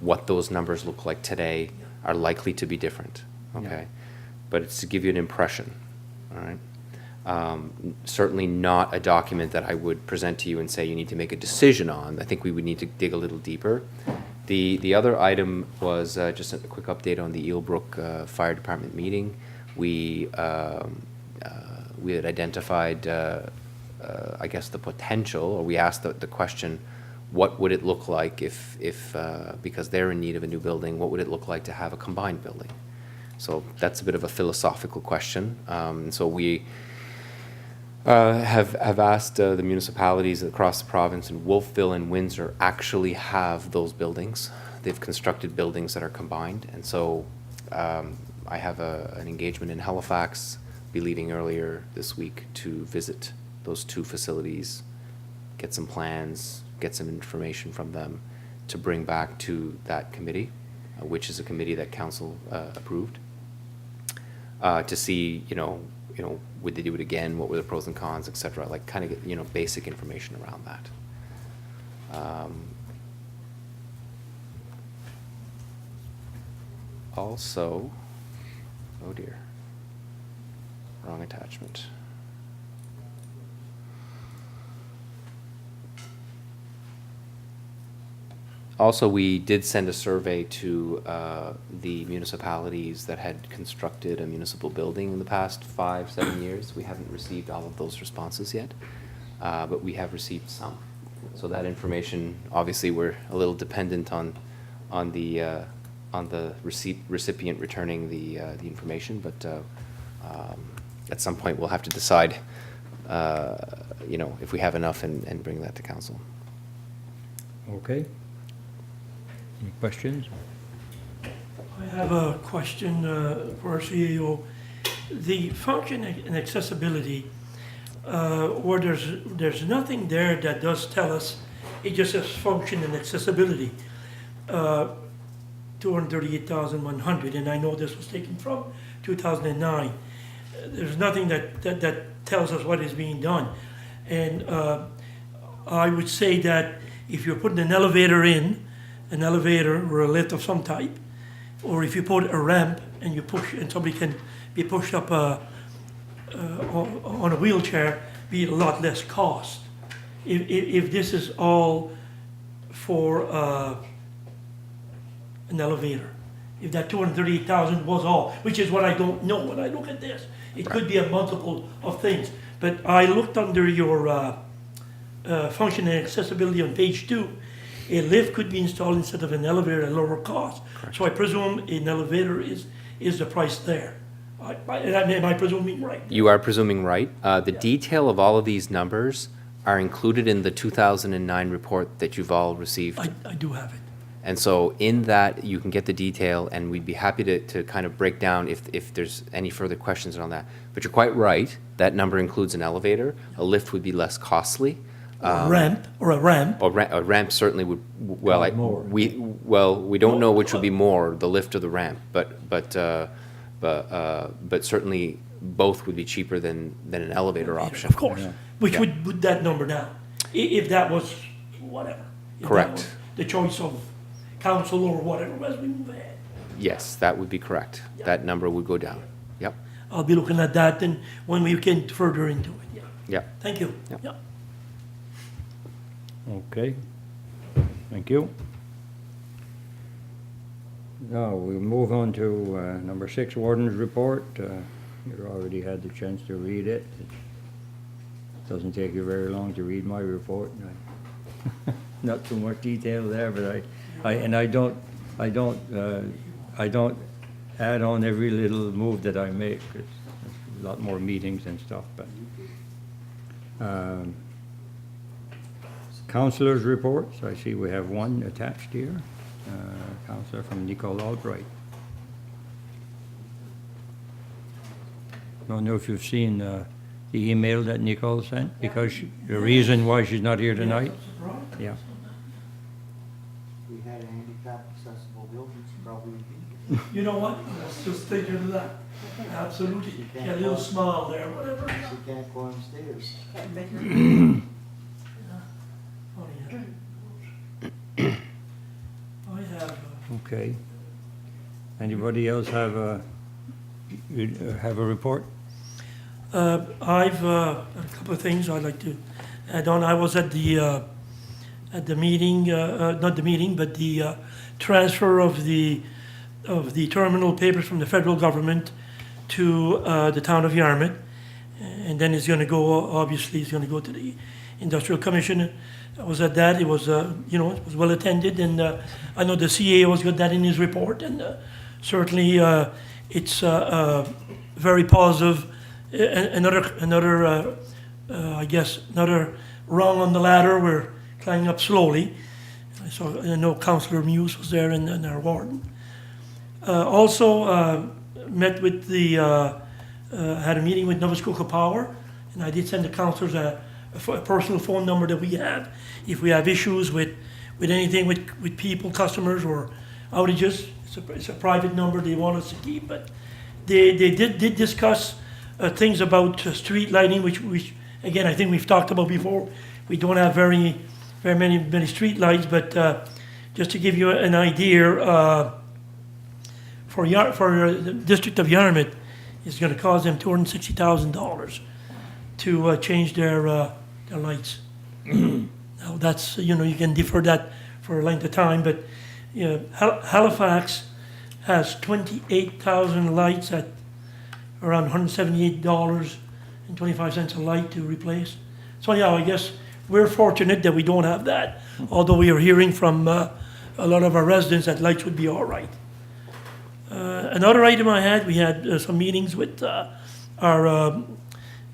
What those numbers look like today are likely to be different. Okay, but it's to give you an impression. All right. Certainly not a document that I would present to you and say you need to make a decision on. I think we would need to dig a little deeper. The other item was just a quick update on the Eelbrook Fire Department meeting. We had identified, I guess, the potential, or we asked the question, what would it look like if because they're in need of a new building, what would it look like to have a combined building? So that's a bit of a philosophical question. So we have asked the municipalities across the province, and Wolfville and Windsor actually have those buildings. They've constructed buildings that are combined, and so I have an engagement in Halifax, be leaving earlier this week to visit those two facilities, get some plans, get some information from them to bring back to that committee, which is a committee that council approved, to see, would they do it again? What were the pros and cons, et cetera? Like, kind of get, basic information around that. Also, oh dear, wrong attachment. Also, we did send a survey to the municipalities that had constructed a municipal building in the past 5-7 years. We haven't received all of those responses yet, but we have received some. So that information, obviously, we're a little dependent on the recipient returning the information, but at some point we'll have to decide, if we have enough and bring that to council. Okay. Any questions? I have a question for our CEO. The function and accessibility, where there's nothing there that does tell us, it just says function and accessibility, 238,100, and I know this was taken from 2009. There's nothing that tells us what is being done. And I would say that if you're putting an elevator in, an elevator or a lift of some type, or if you put a ramp and you push, and somebody can be pushed up on a wheelchair, be a lot less cost. If this is all for an elevator, if that 238,000 was all, which is what I don't know when I look at this. It could be a multiple of things. But I looked under your function and accessibility on page 2. A lift could be installed instead of an elevator at lower cost. Correct. So I presume an elevator is the price there. Am I presuming right? You are presuming right. The detail of all of these numbers are included in the 2009 report that you've all received. I do have it. And so in that, you can get the detail, and we'd be happy to kind of break down if there's any further questions on that. But you're quite right, that number includes an elevator. A lift would be less costly. A ramp. A ramp certainly would, More. we don't know which would be more, the lift or the ramp, but certainly both would be cheaper than an elevator option. Of course, Yeah. which Yeah. would put that number down, if that was whatever. If that Correct. was the choice of council or whatever as we move ahead. Yes, that would be correct. Yeah. That number would go down. Yep, I'll be looking at that and when we get further into it, yeah. yep. Thank you. Yeah. Yeah. Okay, thank you. Now, we'll move on to number 6, Warden's report. You already had the chance to read it. It doesn't take you very long to read my report. Not too much detail there, but I don't add on every little move that I make. It's a lot more meetings and stuff, but. Councillors' reports, I see we have one attached here. Councillor from Nicole Albright. Don't know if you've seen the email that Nicole sent, because the reason why she's not here tonight. Yeah. We had a handicap accessible building, probably. You know what? I was just thinking of that. Absolutely. Get a little smile there, whatever. She can't go upstairs. I have, Okay. Anybody else have a report? I've a couple of things I'd like to add on. I was at the meeting, not the meeting, but the transfer of the terminal papers from the federal government to the town of Yarmouth, and then it's going to go. Obviously, it's going to go to the Industrial Commission. I was at that. It was, it was well attended, and I know the CAO's got that in his report, and certainly it's very positive. Another I guess, another rung on the ladder. We're climbing up slowly. I know Councillor Muse was there and our warden. Also met with had a meeting with Nova Scotia Power, and I did send the councillors a personal phone number that we have. If we have issues with anything with people, customers, or outages, it's a private number they want us to keep. But they did discuss things about street lighting, which again I think we've talked about before. We don't have very many street lights, but just to give you an idea, for the district of Yarmouth, it's going to cost them $260,000 to change their lights. Now that's, you can defer that for a length of time, but Halifax has 28,000 lights at around $178.25 a light to replace. So yeah, I guess we're fortunate that we don't have that, although we are hearing from a lot of our residents that lights would be all right. Another item I had, we had some meetings with the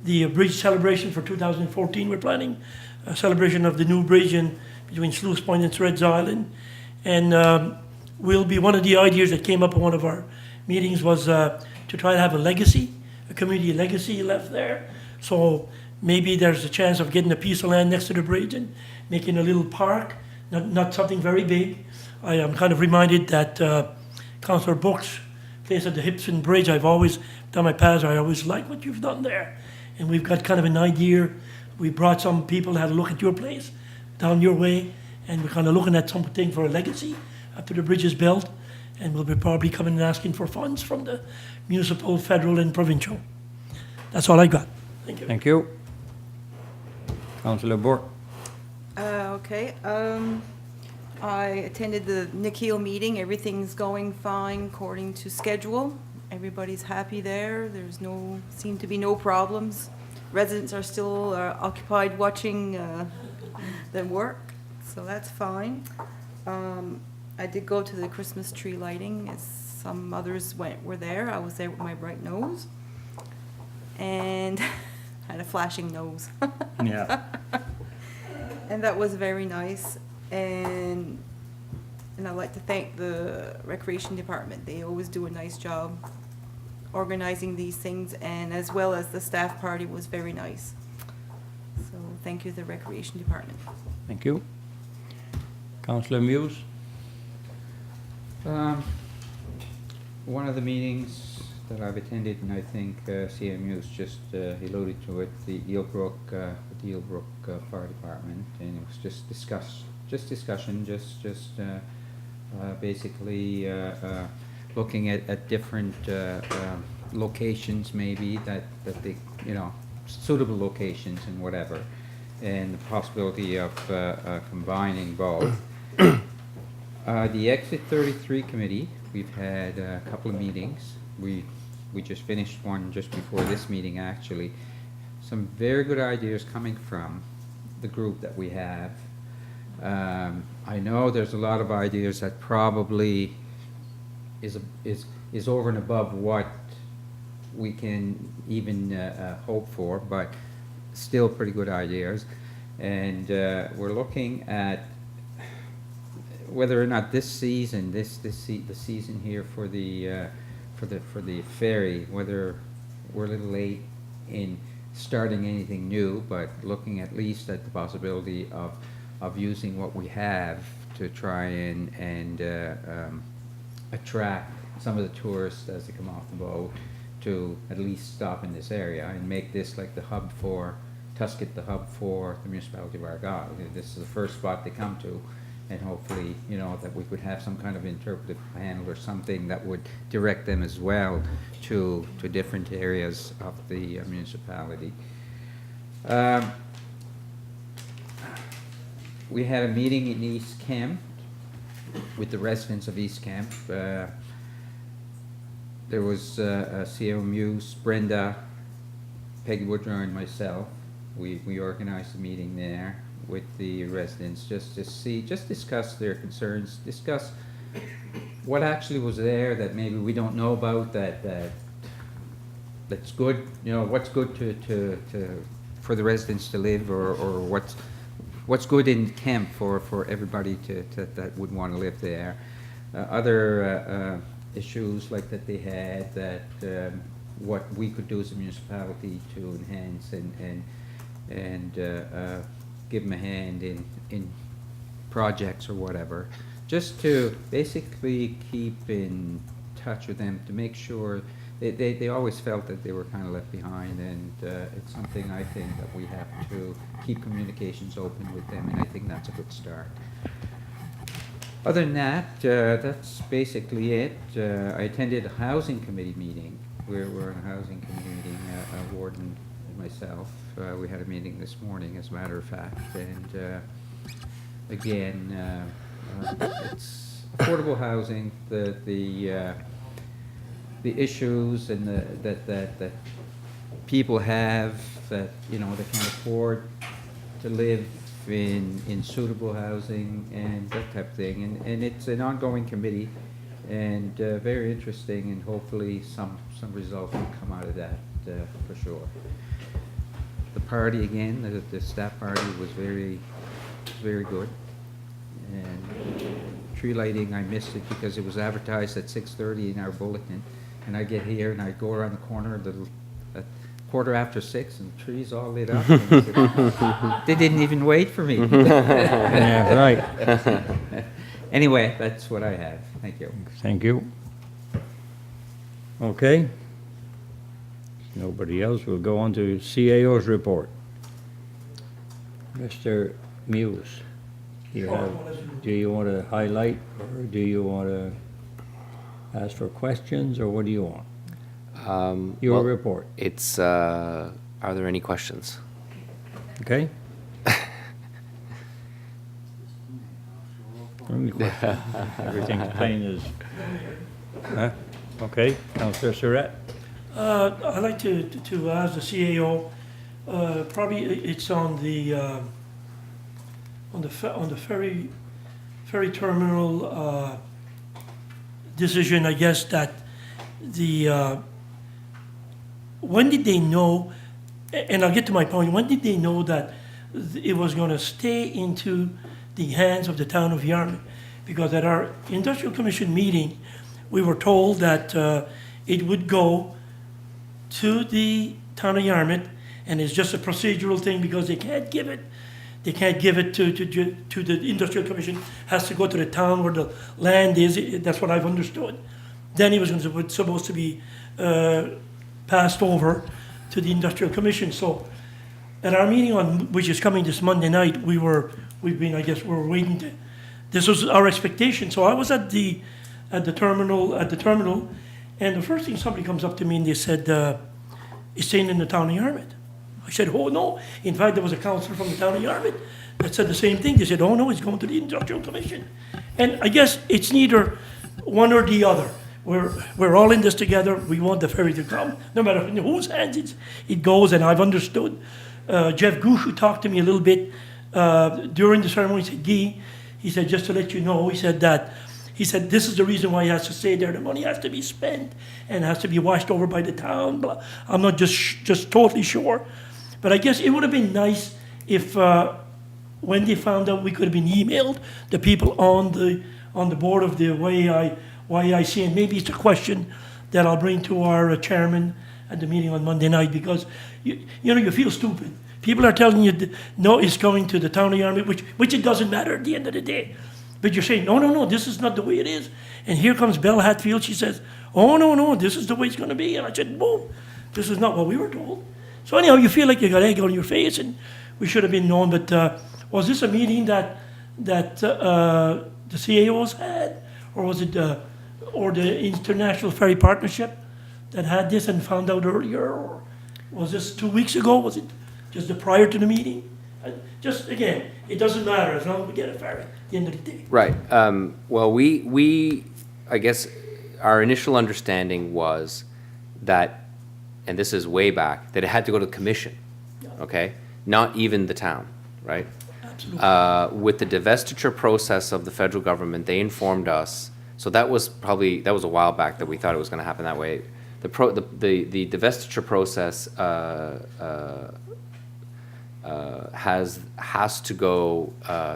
bridge celebration for 2014. We're planning a celebration of the new bridge between Sluice Point and Threads Island. And one of the ideas that came up at one of our meetings was to try to have a legacy, a community legacy left there. So maybe there's a chance of getting a piece of land next to the bridge and making a little park, not something very big. I am kind of reminded that Councillor Bourque's place at the Hipson Bridge, I've always done my paths, I always like what you've done there. And we've got kind of an idea. We brought some people to have a look at your place down your way, and we're kind of looking at something for a legacy after the bridge is built. And we'll be probably coming and asking for funds from the municipal, federal, and provincial. That's all I got. Thank you. Thank you. Councillor Bourque. Okay, I attended the Nikhil meeting. Everything's going fine according to schedule. Everybody's happy there. Seem to be no problems. Residents are still occupied watching the work, so that's fine. I did go to the Christmas tree lighting, as some others were there. I was there with my bright nose, and had a flashing nose. Yeah. And that was very nice. And I'd like to thank the Recreation Department. They always do a nice job organizing these things, and as well as the staff party was very nice. So thank you to the Recreation Department. Thank you. Councillor Muse. One of the meetings that I've attended, and I think CMU's just alluded to it, the Eelbrook Fire Department, and it was just discussion, basically looking at different locations maybe that they, suitable locations and whatever, and the possibility of combining both. The Exit 33 Committee, we've had a couple of meetings. We just finished one just before this meeting, actually. Some very good ideas coming from the group that we have. I know there's a lot of ideas that probably is over and above what we can even hope for, but still pretty good ideas. And we're looking at whether or not this season, the season here for the ferry, whether we're a little late in starting anything new, but looking at least at the possibility of using what we have to try and attract some of the tourists as they come off the boat to at least stop in this area and make this like the hub for Tusket, the hub for the municipality of Argyle. This is the first spot they come to, and hopefully, that we could have some kind of interpretive panel or something that would direct them as well to different areas of the municipality. We had a meeting in East Camp with the residents of East Camp. There was CMU's Brenda, Peggy Woodrow, and myself. We organized a meeting there with the residents just to discuss their concerns, discuss what actually was there that maybe we don't know about that's good, what's good to for the residents to live, or what's good in camp for everybody that would want to live there. Other issues like that they had, that what we could do as a municipality to enhance and give them a hand in projects or whatever, just to basically keep in touch with them, to make sure they always felt that they were kind of left behind, and it's something I think that we have to keep communications open with them, and I think that's a good start. Other than that, that's basically it. I attended a housing committee meeting. We're in a housing committee meeting, Warden and myself. We had a meeting this morning, as a matter of fact, and again, it's affordable housing, the issues and that people have, that they can't afford to live in suitable housing and that type of thing, and it's an ongoing committee, and very interesting, and hopefully some results will come out of that for sure. The party again, the staff party was very good, and tree lighting, I missed it because it was advertised at 6:30 in our bulletin. And I get here and I go around the corner at 6:15 and the trees all lit up. And I said, they didn't even wait for me. Yeah, right. Anyway, that's what I have. Thank you. Thank you. Okay. Nobody else, we'll go on to CAO's report. Mr. Muse, do you want to highlight, or do you want to ask for questions, or what do you want? Your Well, report, It's, are there any questions? okay? Any questions? Everything's plain as, huh? Okay, Councillor Surratt? I'd like to ask the CAO, probably it's on the ferry terminal decision, I guess, that when did they know, and I'll get to my point, when did they know that it was going to stay into the hands of the town of Yarmouth? Because at our industrial commission meeting, we were told that it would go to the town of Yarmouth, and it's just a procedural thing because they can't give it to the industrial commission, has to go to the town where the land is. That's what I've understood. Then it was supposed to be passed over to the industrial commission. So at our meeting which is coming this Monday night, we're waiting to, this was our expectation. So I was at the terminal, and the first thing, somebody comes up to me and they said, it's staying in the town of Yarmouth. I said, oh no. In fact, there was a councillor from the town of Yarmouth that said the same thing. They said, oh no, it's going to the industrial commission. And I guess it's neither one or the other. We're all in this together. We want the ferry to come, no matter in whose hands it goes. And I've understood. Jeff Gooch, who talked to me a little bit during the ceremony, said, Guy, he said, just to let you know, he said this is the reason why he has to stay there. The money has to be spent and has to be washed over by the town. Blah. I'm not just totally sure. But I guess it would have been nice if when they found out, we could have been emailed, the people on the board of the YIC, and maybe it's a question that I'll bring to our chairman at the meeting on Monday night, because you feel stupid. People are telling you, no, it's going to the town of Yarmouth, which it doesn't matter at the end of the day. But you're saying, no, this is not the way it is. And here comes Belle Hatfield, she says, oh, no, this is the way it's going to be. And I said, boom, this is not what we were told. So anyhow, you feel like you got egg on your face, and we should have been known. But was this a meeting that the CAOs had, or was it or the International Ferry Partnership that had this and found out earlier? Or was this 2 weeks ago? Was it just prior to the meeting? Just again, it doesn't matter as long as we get a ferry at the end of the day. Right. Well, we I guess our initial understanding was that, and this is way back, that it had to go to the commission, okay? Not even the town, right? Absolutely. With the divestiture process of the federal government, they informed us, so that was a while back that we thought it was gonna happen that way. The divestiture process has to go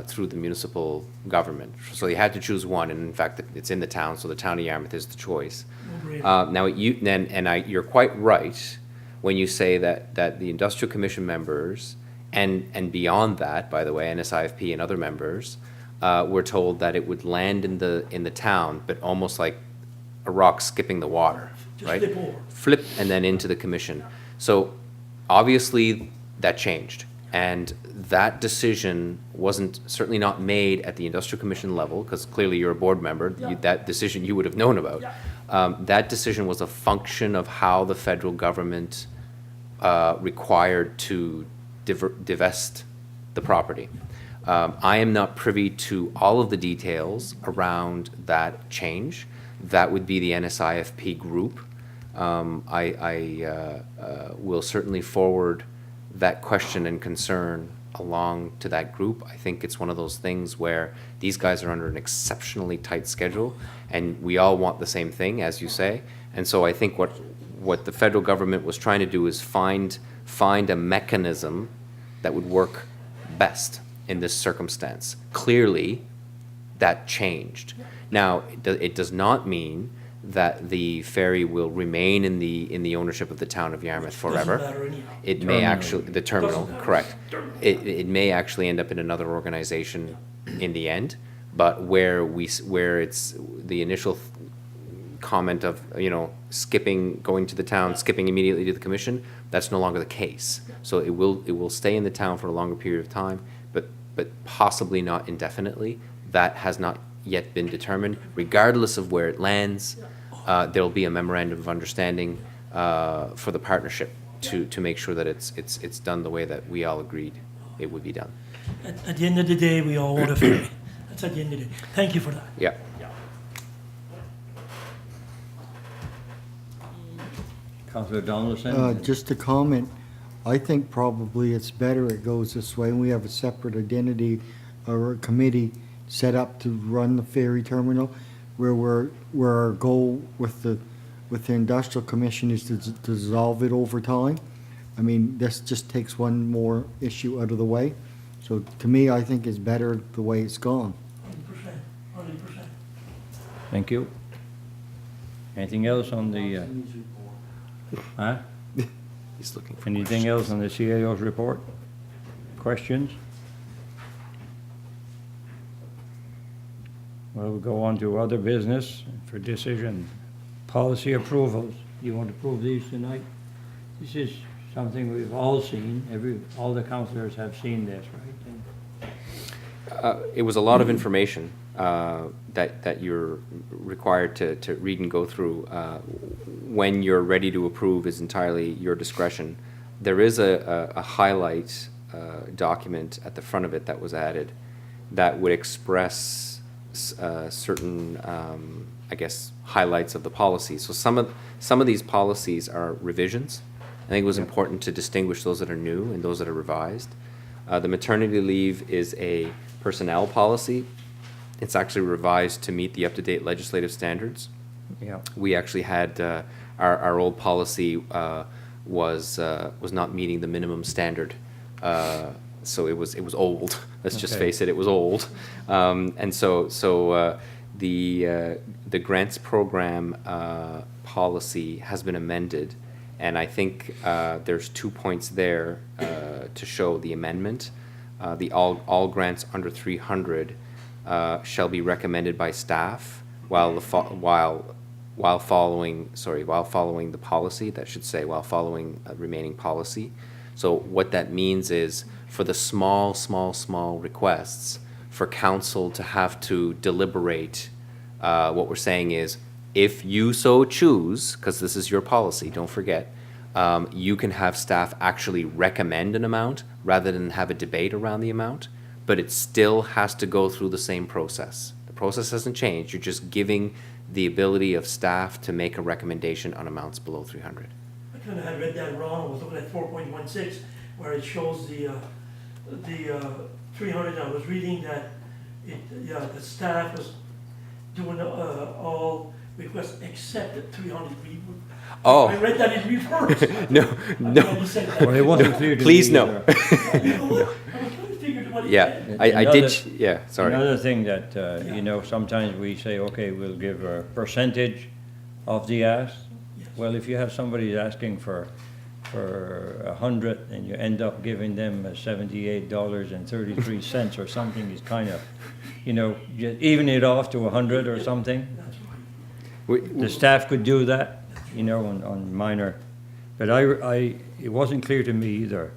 through the municipal government. So you had to choose one, and in fact, it's in the town, so the town of Yarmouth is the choice. Now, you're quite right when you say that the Industrial Commission members, and beyond that, by the way, NSIFP and other members, were told that it would land in the town, but almost like a rock skipping the water, right? Flip over. Flip and then into the commission. So obviously that changed. And that decision wasn't, certainly not made at the Industrial Commission level, because clearly you're a board member. Yeah. That decision you would have known about. Yeah. That decision was a function of how the federal government required to divest the property. I am not privy to all of the details around that change. That would be the NSIFP group. I will certainly forward that question and concern along to that group. I think it's one of those things where these guys are under an exceptionally tight schedule, and we all want the same thing, as you say. And so I think what the federal government was trying to do is find a mechanism that would work best in this circumstance. Clearly, that changed. Now, it does not mean that the ferry will remain in the ownership of the town of Yarmouth forever. Doesn't matter anyhow. It may Terminal. actually, the terminal, Doesn't matter. correct. Terminal. It may actually end up in another organization in the end, but where it's the initial comment of, going to the town, skipping immediately to the commission, that's no longer the case. So it will stay in the town for a longer period of time, but possibly not indefinitely. That has not yet been determined. Regardless of where it lands, there'll be a memorandum of understanding for the partnership to make sure that it's done the way that we all agreed it would be done. At the end of the day, we all want a ferry. That's at the end of the day. Thank you for that. Yeah. Councillor Donaldson? Just a comment, I think probably it's better it goes this way, and we have a separate identity or a committee set up to run the ferry terminal, where our goal with the industrial commission is to dissolve it over time. I mean, this just takes one more issue out of the way. So to me, I think it's better the way it's gone. 100%. Thank you. Anything else on the, huh? He's looking for Anything else on the CAO's report? Questions? Well, we'll go on to other business for decision. Policy approvals. You want to approve these tonight? This is something we've all seen. All the councillors have seen this, right? It was a lot of information that you're required to read and go through. When you're ready to approve is entirely your discretion. There is a highlight document at the front of it that was added that would express certain, I guess, highlights of the policy. So some of these policies are revisions. I think it was important to distinguish those that are new and those that are revised. The maternity leave is a personnel policy. It's actually revised to meet the up-to-date legislative standards. Yeah. We actually had our old policy was not meeting the minimum standard, so it was old. Let's just Okay. face it, it was old, and so the grants program policy has been amended, and I think there's 2 points there to show the amendment. The all grants under 300 shall be recommended by staff while following the policy. That should say while following remaining policy. So what that means is for the small requests for council to have to deliberate, what we're saying is if you so choose, because this is your policy, don't forget, you can have staff actually recommend an amount rather than have a debate around the amount, but it still has to go through the same process. The process hasn't changed. You're just giving the ability of staff to make a recommendation on amounts below 300. I kind of had read that wrong. I was looking at 4.16, where it shows the 300. I was reading that the staff was doing all requests except the 300 people. Oh. I read that in reverse. No. He said that. Well, it wasn't clear to me Please no. either. You know what? I was trying to figure out what he Yeah, said. I did, sorry. Another thing that, sometimes we say, okay, we'll give a percentage of the ask. Yes. Well, if you have somebody asking for 100 and you end up giving them $78.33 or something, is kind of, just even it off to 100 or something. That's right. The staff could do that, on minor, but it wasn't clear to me either.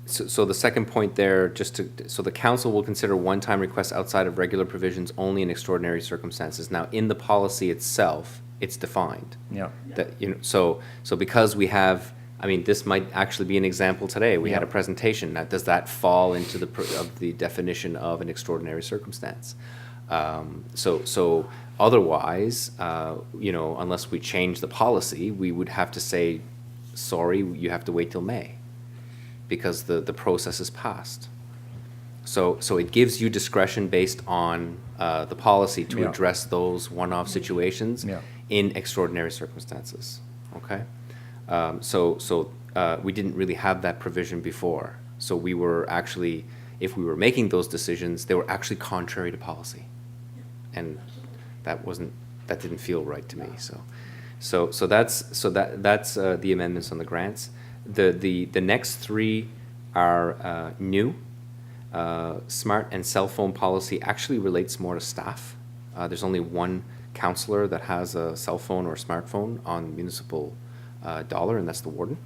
So the second point there, so the council will consider one-time requests outside of regular provisions only in extraordinary circumstances. Now, in the policy itself, it's defined. Yeah. That, so because we have, this might actually be an example today. We had a presentation. Now, does that fall into the definition of an extraordinary circumstance? So otherwise, unless we change the policy, we would have to say, sorry, you have to wait till May, because the process is passed. So it gives you discretion based on the policy to address those one-off situations in extraordinary circumstances. Okay, so we didn't really have that provision before. So we were actually, if we were making those decisions, they were actually contrary to policy. And that didn't feel right to me, so that's the amendments on the grants. The next three are new. Smart and cell phone policy actually relates more to staff. There's only one councillor that has a cell phone or smartphone on municipal dollar, and that's the warden.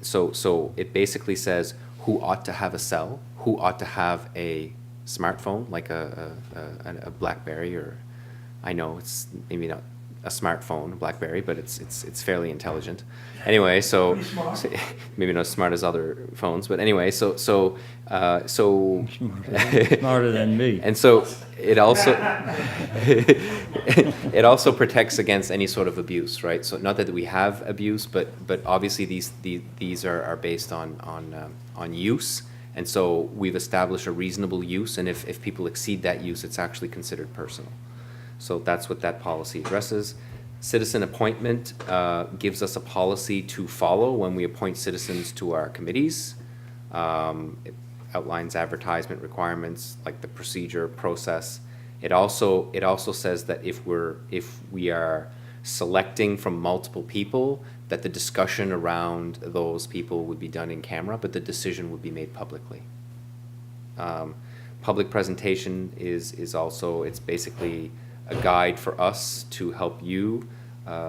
So it basically says who ought to have a cell, who ought to have a smartphone, like a BlackBerry, or I know it's maybe not a smartphone, a BlackBerry, but it's fairly intelligent. Anyway, so Pretty smart. maybe not as smart as other phones, but anyway, so Smarter than me. and so it also it also protects against any sort of abuse, right? So not that we have abuse, but obviously these are based on use, and so we've established a reasonable use, and if people exceed that use, it's actually considered personal. So that's what that policy addresses. Citizen appointment gives us a policy to follow when we appoint citizens to our committees. It outlines advertisement requirements, like the procedure, process. It also says that if we are selecting from multiple people, that the discussion around those people would be done in camera, but the decision would be made publicly. Public presentation is also, it's basically a guide for us to help you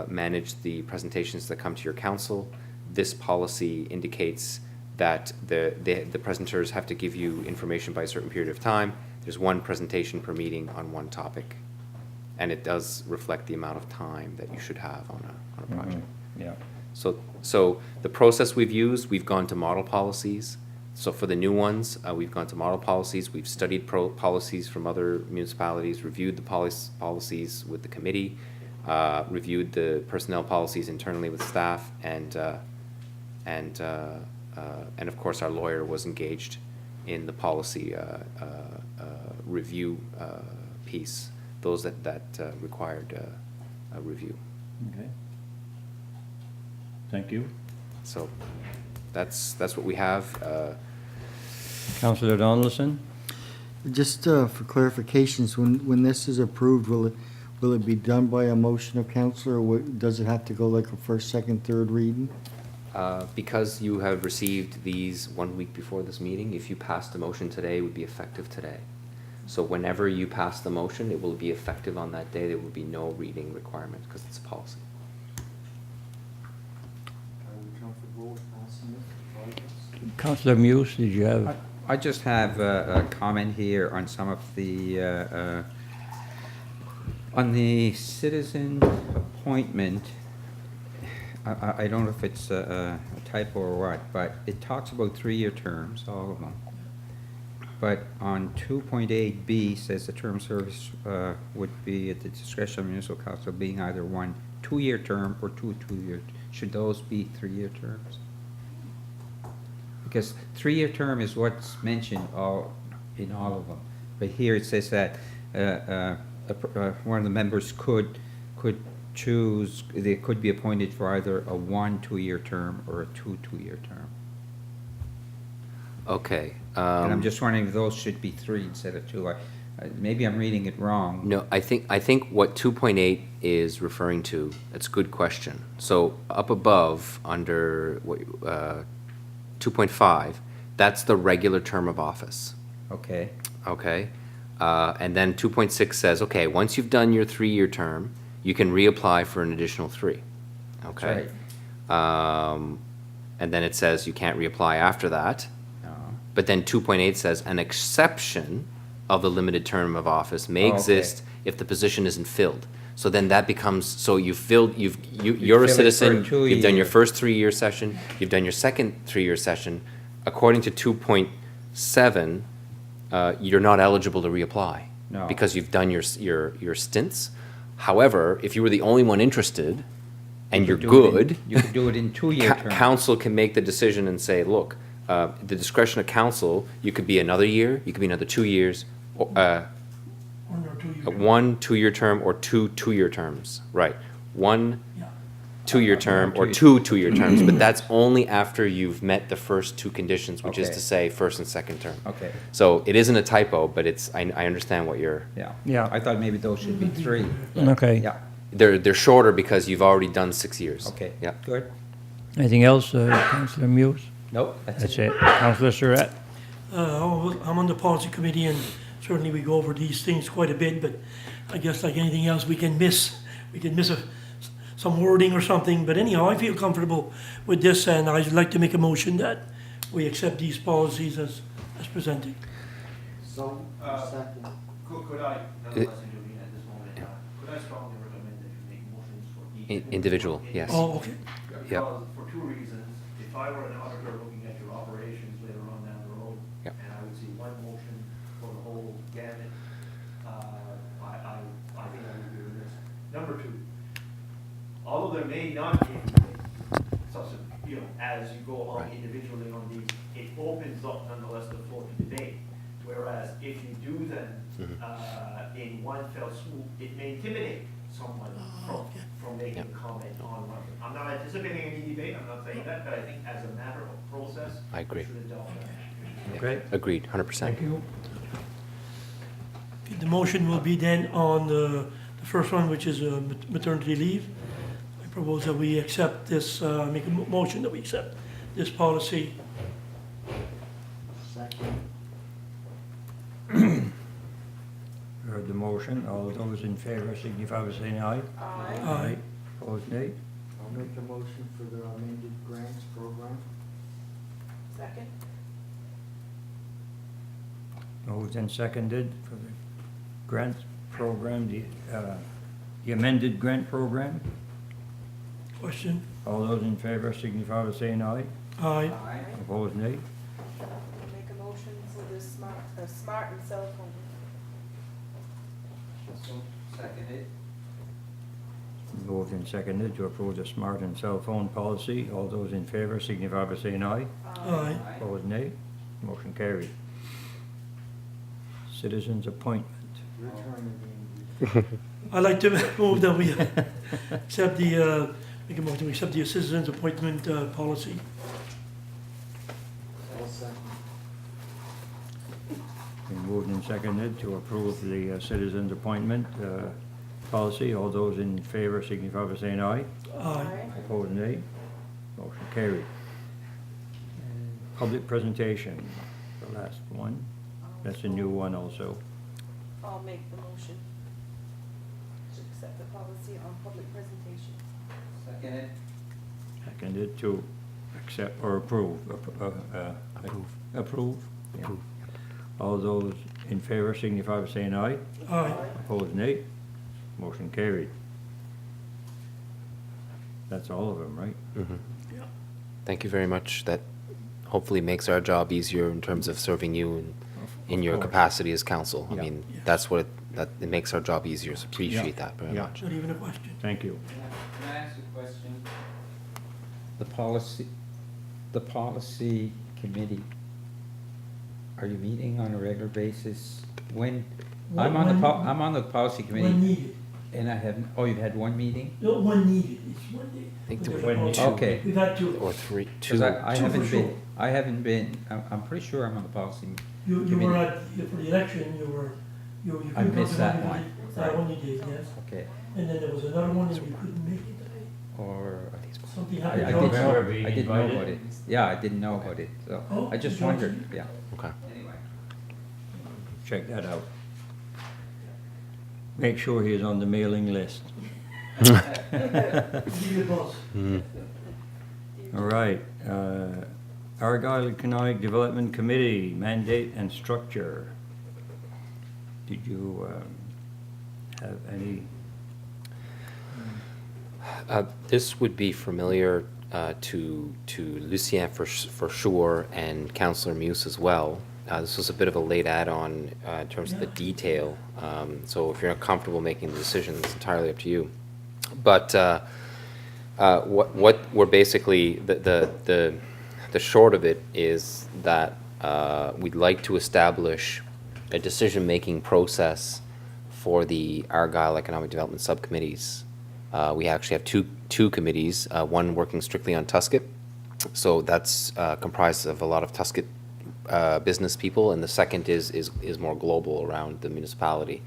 manage the presentations that come to your council. This policy indicates that the presenters have to give you information by a certain period of time. There's one presentation per meeting on one topic, and it does reflect the amount of time that you should have on a project. Yeah. So the process we've used, we've gone to model policies. So for the new ones, we've gone to model policies. We've studied policies from other municipalities, reviewed the policies with the committee, reviewed the personnel policies internally with staff, and of course our lawyer was engaged in the policy review piece, those that required a review. Okay. Thank you. So that's what we have. Councillor Donaldson? Just for clarifications, when this is approved, will it be done by a motion of council, or does it have to go like a first, second, third reading? Because you have received these 1 week before this meeting, if you passed the motion today, it would be effective today. So whenever you pass the motion, it will be effective on that day. There will be no reading requirement because it's a policy. Are we comfortable with passing it? Councillor Muse, did you have? I just have a comment here on some of the, on the citizen appointment. I don't know if it's a typo or what, but it talks about 3-year terms, all of them. But on 2.8B says the term of service would be at the discretion of municipal council, being either 1 2-year term or 2 2-year. Should those be 3-year terms? Because 3-year term is what's mentioned in all of them. But here it says that one of the members could choose, they could be appointed for either a 1 2-year term or a 2 2-year term. Okay. And I'm just wondering if those should be 3 instead of 2. Maybe I'm reading it wrong. No, I think what 2.8 is referring to, that's a good question. So up above, under 2.5, that's the regular term of office. Okay. Okay? And then 2.6 says, okay, once you've done your 3-year term, you can reapply for an additional 3. Okay? And then it says you can't reapply after that. No. But then 2.8 says an exception of the limited term of office may exist if the position isn't filled. So then that becomes, so you're a fill it for citizen, 2 you've done your years. first 3-year session, you've done your second 3-year session. According to 2.7, you're not eligible to reapply. No. Because you've done your stints. However, if you were the only one interested and you're good, You could do it in 2-year terms. council can make the decision and say, look, the discretion of council, you could be another year, you could be another 2 years, 1 or 2 years. a 1 2-year term or 2 2-year terms, right? 1 Yeah. two-year term or two-year terms, but that's only after you've met the first two conditions, which is Okay. to say first and second term. Okay, So it isn't a typo, but it's, I understand what you're, yeah. Yeah. I thought maybe those should be 3. Okay. Yeah, they're shorter because you've already done 6 years. okay. Yeah. Good. Anything else, Councillor Muse? Nope, That's it. Councillor Surratt? I'm on the policy committee, and certainly we go over these things quite a bit, but I guess like anything else, we can miss some wording or something, but anyhow, I feel comfortable with this, and I'd like to make a motion that we accept these policies as presented. So, second. Could I, nonetheless intervene at this moment in time? Could I strongly recommend that you make motions for each? Individual, yes. Oh, okay. Yep. Because, for two reasons, if I were an auditor looking at your operations later on down the road, Yep. and I would see one motion for the whole gamut, I think I would be remiss. Number two, although there may not be as you go along Right. individually on these, it opens up nonetheless the floor to debate. Whereas if you do them in one fell swoop, it may intimidate someone from making Yep. a comment on one. I'm not anticipating any debate, I'm not saying that, but I think as a matter of process. I agree. we should adopt that. Yeah. Okay. Agreed, 100%. Thank you. The motion will be then on the first one, which is maternity leave. I propose that we accept this, make a motion that we accept this policy. Second. Heard the motion. All those in favor signify by saying aye. Aye. Opposed, nay. I'll make a motion for the amended grants program. Second? Moved and seconded for the grant program, the amended grant program. Question? All those in favor signify by saying aye. Aye. Opposed, nay. Make a motion for the smart and cell phone. Seconded. Moved and seconded to approve the smart and cell phone policy. All those in favor signify by saying aye. Aye. Opposed, nay. Motion carried. Citizens appointment. Your turn again. I'd like to move that we accept the, make a motion, we accept the citizens appointment policy. I'll second. Been moved and seconded to approve the citizens appointment policy. All those in favor signify by saying aye. Aye. Opposed, nay. Motion carried. Public presentation, the last one. That's a new one also. I'll make the motion to accept the policy on public presentation. Seconded. Seconded to accept or approve. Approve. Approve? Yeah. Approve. All those in favor signify by saying aye. Aye. Opposed, nay. Motion carried. That's all of them, right? Mhm. Yeah. Thank you very much. That hopefully makes our job easier in terms of serving you in your course. capacity as council. I Yeah. mean, Yes. that's what, that, it makes our job easier, so appreciate that very Yeah. much. Not even a question. Thank you. Can I ask a question? The policy committee, are you meeting on a regular basis? When, I'm on the policy When committee, needed. and I haven't, oh, you've had one meeting? No, when needed, it's one day. I think there There's were a policy. Okay. We've had two. Or three, Because two. I Two for haven't sure. been, I'm pretty sure I'm on the policy. You were committee. at, for the election, you I couldn't missed come to that one. one. That one you did, yes. Okay, And then there was another one and you couldn't make it. or, Something I happened. didn't know, Remember being I didn't know invited? about it. Yeah, I didn't know about it, so Oh, I just Johnson. wondered, yeah. Okay. Anyway. Check that out. Make sure he is on the mailing list. Give you a buzz. Mhm. All right. Argyle Kayak Development Committee, mandate and structure. Did you have any? This would be familiar to Lucien for sure, and Councillor Muse as well. This was a bit of a late add-on in terms of the detail, so if you're not comfortable making the decision, it's entirely up to you. But what we're basically, the short of it is that we'd like to establish a decision-making process for the Argyle Economic Development Subcommittees. We actually have two committees, one working strictly on Tusket. So that's comprised of a lot of Tusket business people, and the second is more global around the municipality.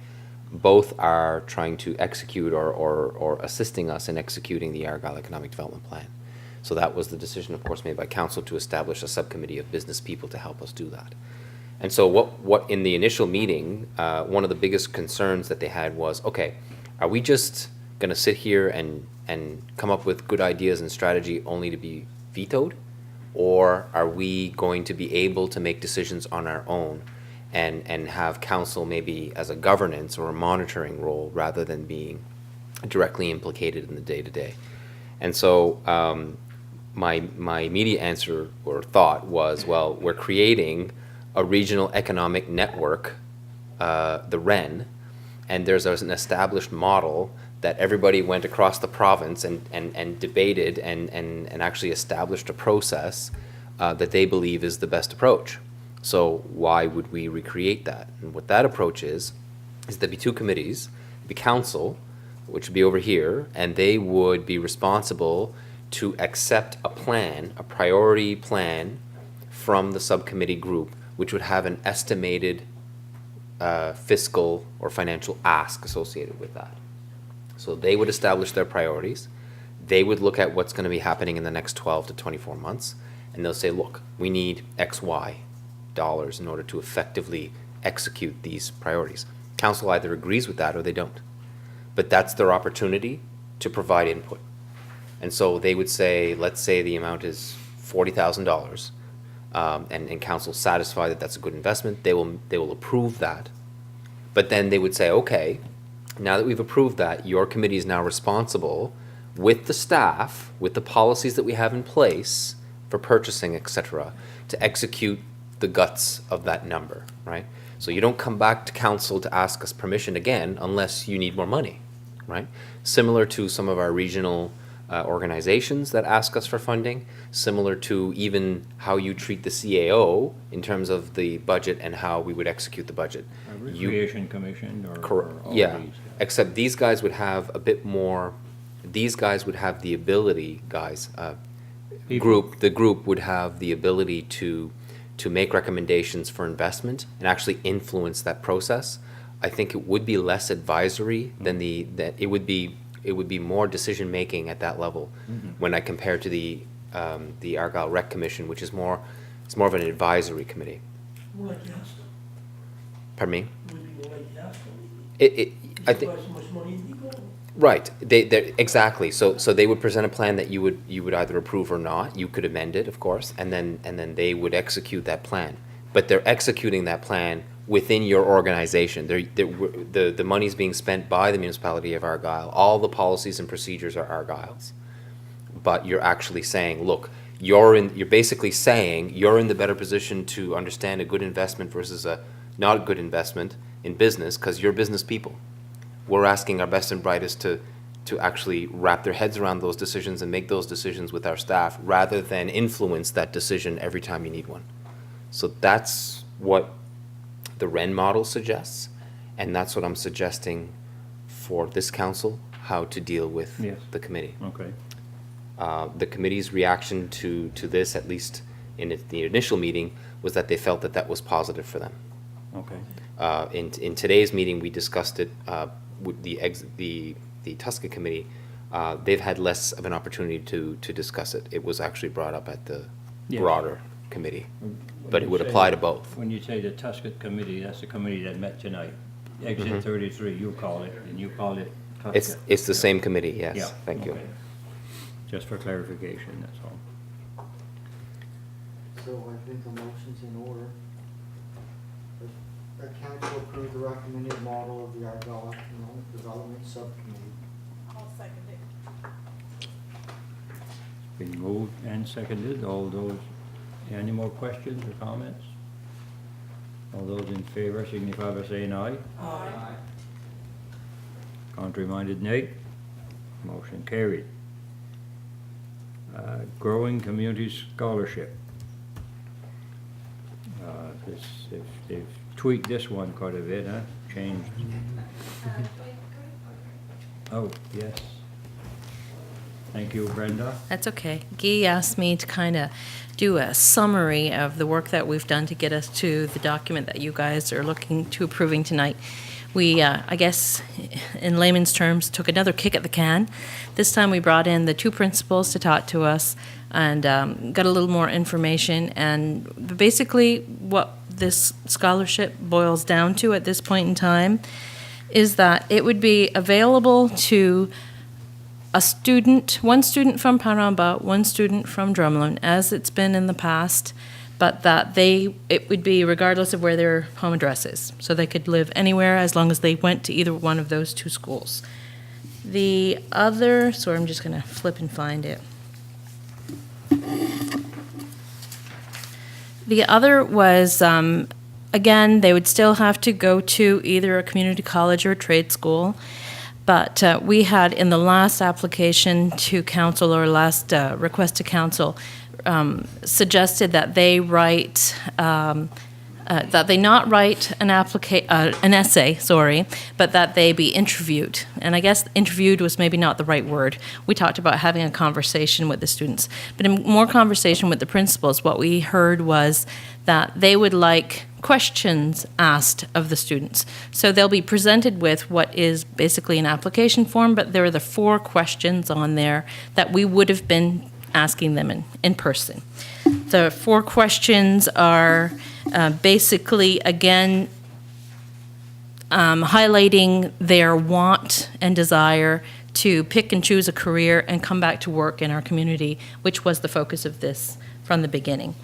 Both are trying to execute or assisting us in executing the Argyle Economic Development Plan. So that was the decision, of course, made by council to establish a subcommittee of business people to help us do that. And so what in the initial meeting, one of the biggest concerns that they had was, okay, are we just going to sit here and come up with good ideas and strategy only to be vetoed? Or are we going to be able to make decisions on our own and have council maybe as a governance or a monitoring role rather than being directly implicated in the day-to-day? And so my immediate answer or thought was, well, we're creating a regional economic network, the REN, and there's an established model that everybody went across the province and debated and actually established a process that they believe is the best approach. So why would we recreate that? And what that approach is there'd be two committees, the council, which would be over here, and they would be responsible to accept a plan, a priority plan from the subcommittee group, which would have an estimated fiscal or financial ask associated with that. So they would establish their priorities. They would look at what's going to be happening in the next 12 to 24 months. And they'll say, look, we need X, Y dollars in order to effectively execute these priorities. Council either agrees with that or they don't. But that's their opportunity to provide input. And so they would say, let's say the amount is $40,000, and council satisfied that that's a good investment. They will approve that. But then they would say, okay, now that we've approved that, your committee is now responsible with the staff, with the policies that we have in place for purchasing, etc., to execute the guts of that number, right? So you don't come back to council to ask us permission again unless you need more money, right? Similar to some of our regional organizations that ask us for funding, similar to even how you treat the CAO in terms of the budget and how we would execute the budget. Recreation Commission or all Yeah, these. except these guys would have a bit more, these guys would have the ability, the group would have the ability to make recommendations for investment and actually influence that process. I think it would be less advisory than it would be more decision making at that level when I compare to the Argyle Rec Commission, which is more of an advisory committee. More like yes, Pardon me? would be more like yes. I think. So much money in people. Right, they exactly. So they would present a plan that you would either approve or not. You could amend it, of course, and then they would execute that plan. But they're executing that plan within your organization. The money's being spent by the municipality of Argyle. All the policies and procedures are Argyle's. But you're actually saying, look, you're basically saying you're in the better position to understand a good investment versus a not a good investment in business because you're business people. We're asking our best and brightest to actually wrap their heads around those decisions and make those decisions with our staff rather than influence that decision every time you need one. So that's what the REN model suggests, and that's what I'm suggesting for this council, how to deal with Yes. the committee. Okay. The committee's reaction to this, at least in the initial meeting, was that they felt that that was positive for them. Okay. In today's meeting, we discussed it with the Tuscan committee. They've had less of an opportunity to discuss it. It was actually brought up at the Yes. broader committee, When but it you would say- apply to both. When you say the Tuscan Committee, that's the committee that met tonight. Exit 33, you call it, and you call it Tuscan. It's the same committee, yes. Yeah, Thank you. okay. Just for clarification, that's all. So I think the motion's in order. The council approved the recommended model of the Argyle Economic Development Subcommittee. I'll second it. Been moved and seconded. All those, any more questions or comments? All those in favor signify by saying aye. Aye. Contrary-minded, nay. Motion carried. Growing Community Scholarship. They've tweaked this one quite a bit, huh? Changed. Oh, yes. Thank you, Brenda. That's okay. Guy asked me to kind of do a summary of the work that we've done to get us to the document that you guys are looking to approving tonight. We, I guess, in layman's terms, took another kick at the can. This time we brought in the two principals to talk to us and got a little more information. And basically what this scholarship boils down to at this point in time is that it would be available to a student, one student from Paramba, one student from Drumlin, as it's been in the past, but that it would be regardless of where their home address is. So they could live anywhere as long as they went to either one of those two schools. The other, sorry, I'm just going to flip and find it. The other was, again, they would still have to go to either a community college or a trade school. But we had in the last application to council, or last request to council, suggested that they write, that they not write an essay, but that they be interviewed. And I guess interviewed was maybe not the right word. We talked about having a conversation with the students. But in more conversation with the principals, what we heard was that they would like questions asked of the students. So they'll be presented with what is basically an application form, but there are the 4 questions on there that we would have been asking them in person. The 4 questions are basically, again, highlighting their want and desire to pick and choose a career and come back to work in our community, which was the focus of this from the beginning.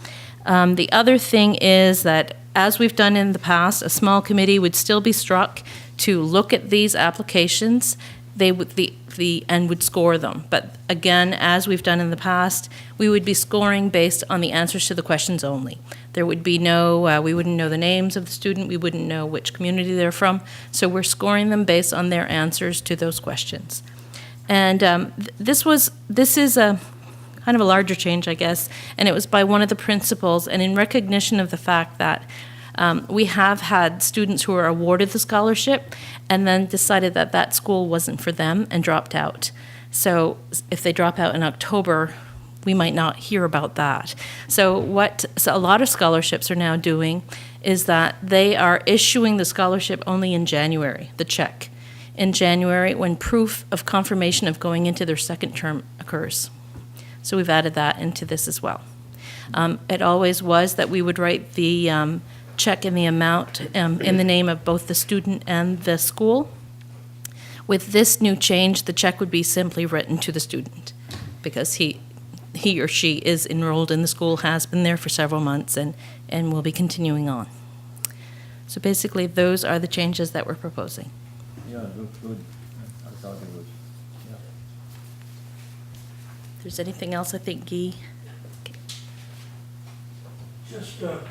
The other thing is that, as we've done in the past, a small committee would still be struck to look at these applications. They would and would score them. But again, as we've done in the past, we would be scoring based on the answers to the questions only. There would be no, we wouldn't know the names of the student, we wouldn't know which community they're from, so we're scoring them based on their answers to those questions. And this is a kind of a larger change, I guess, and it was by one of the principals, and in recognition of the fact that we have had students who were awarded the scholarship and then decided that that school wasn't for them and dropped out. So if they drop out in October, we might not hear about that. So what a lot of scholarships are now doing is that they are issuing the scholarship only in January, the check, in January when proof of confirmation of going into their second term occurs. So we've added that into this as well. It always was that we would write the check in the amount in the name of both the student and the school. With this new change, the check would be simply written to the student because he or she is enrolled in the school, has been there for several months, and will be continuing on. So basically, those are the changes that we're proposing. Yeah, it looks good. I thought it was, yeah. If there's anything else, I think Guy. Just a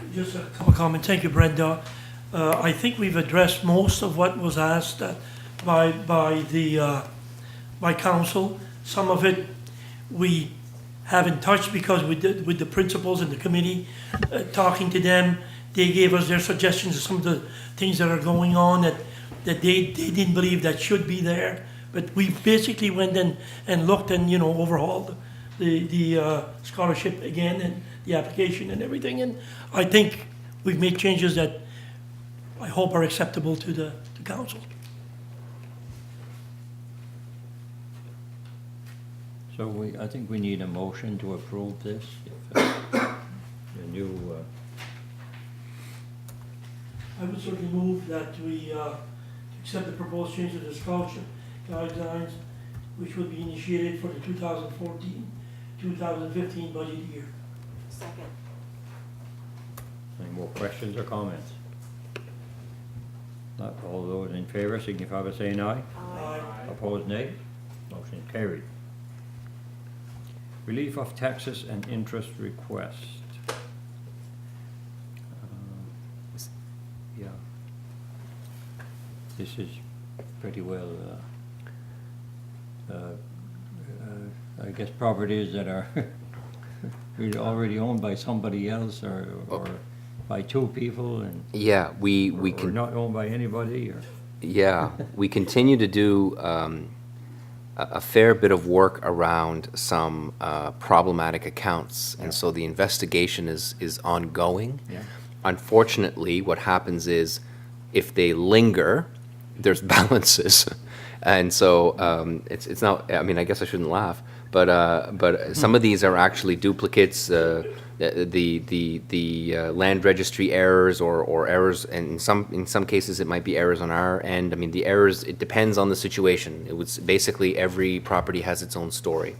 couple of comments. Thank you, Brenda. I think we've addressed most of what was asked by council. Some of it we haven't touched because we did with the principals and the committee, talking to them. They gave us their suggestions of some of the things that are going on that they didn't believe that should be there. But we basically went in and looked and overhauled the scholarship again and the application and everything, and I think we've made changes that I hope are acceptable to the council. So I think we need a motion to approve this. The new, I would certainly move that we accept the proposed change to the scholarship guidelines, which would be initiated for the 2014-2015 budget year. Second. any more questions or comments? Not all those in favor, signify by saying aye. Aye. Opposed, nay. Motion carried. Relief of taxes and interest request. Yeah. This is pretty well, I guess properties that are really already owned by somebody else or by 2 people and. Yeah, we Or not owned by anybody or. Yeah, we continue to do a fair bit of work around some problematic accounts, and so the investigation is ongoing. Yeah. Unfortunately, what happens is, if they linger, there's balances, and so it's not. I mean, I guess I shouldn't laugh, but some of these are actually duplicates. The land registry errors or errors, and in some cases it might be errors on our end. I mean, the errors, it depends on the situation. It was basically every property has its own story.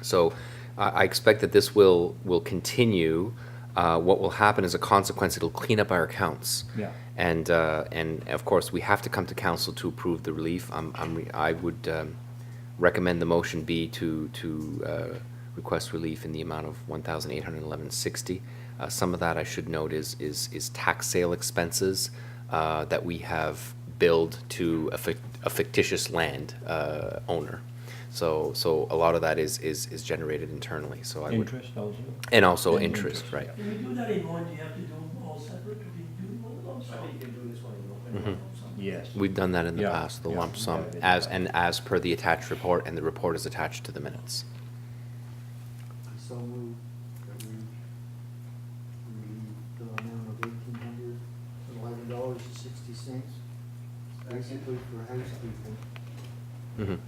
So I expect that this will continue. What will happen as a consequence, it'll clean up our accounts. Yeah. And of course, we have to come to council to approve the relief. I would recommend the motion be to request relief in the amount of $1,811.60. Some of that, I should note, is tax sale expenses that we have billed to a fictitious land owner. So a lot of that is generated internally. So I would, Interest also. and also interest, right? Can we do that in one? Do you have to do them all separate, or can you do one lump I sum? think you can do this one in lump sum. Yes. We've done that in the Yeah, past, the yeah, lump sum, yeah. as per the attached report, and the report is attached to the minutes. So moved, that we the amount of $1,811.60, basically for housekeeping. Mhm.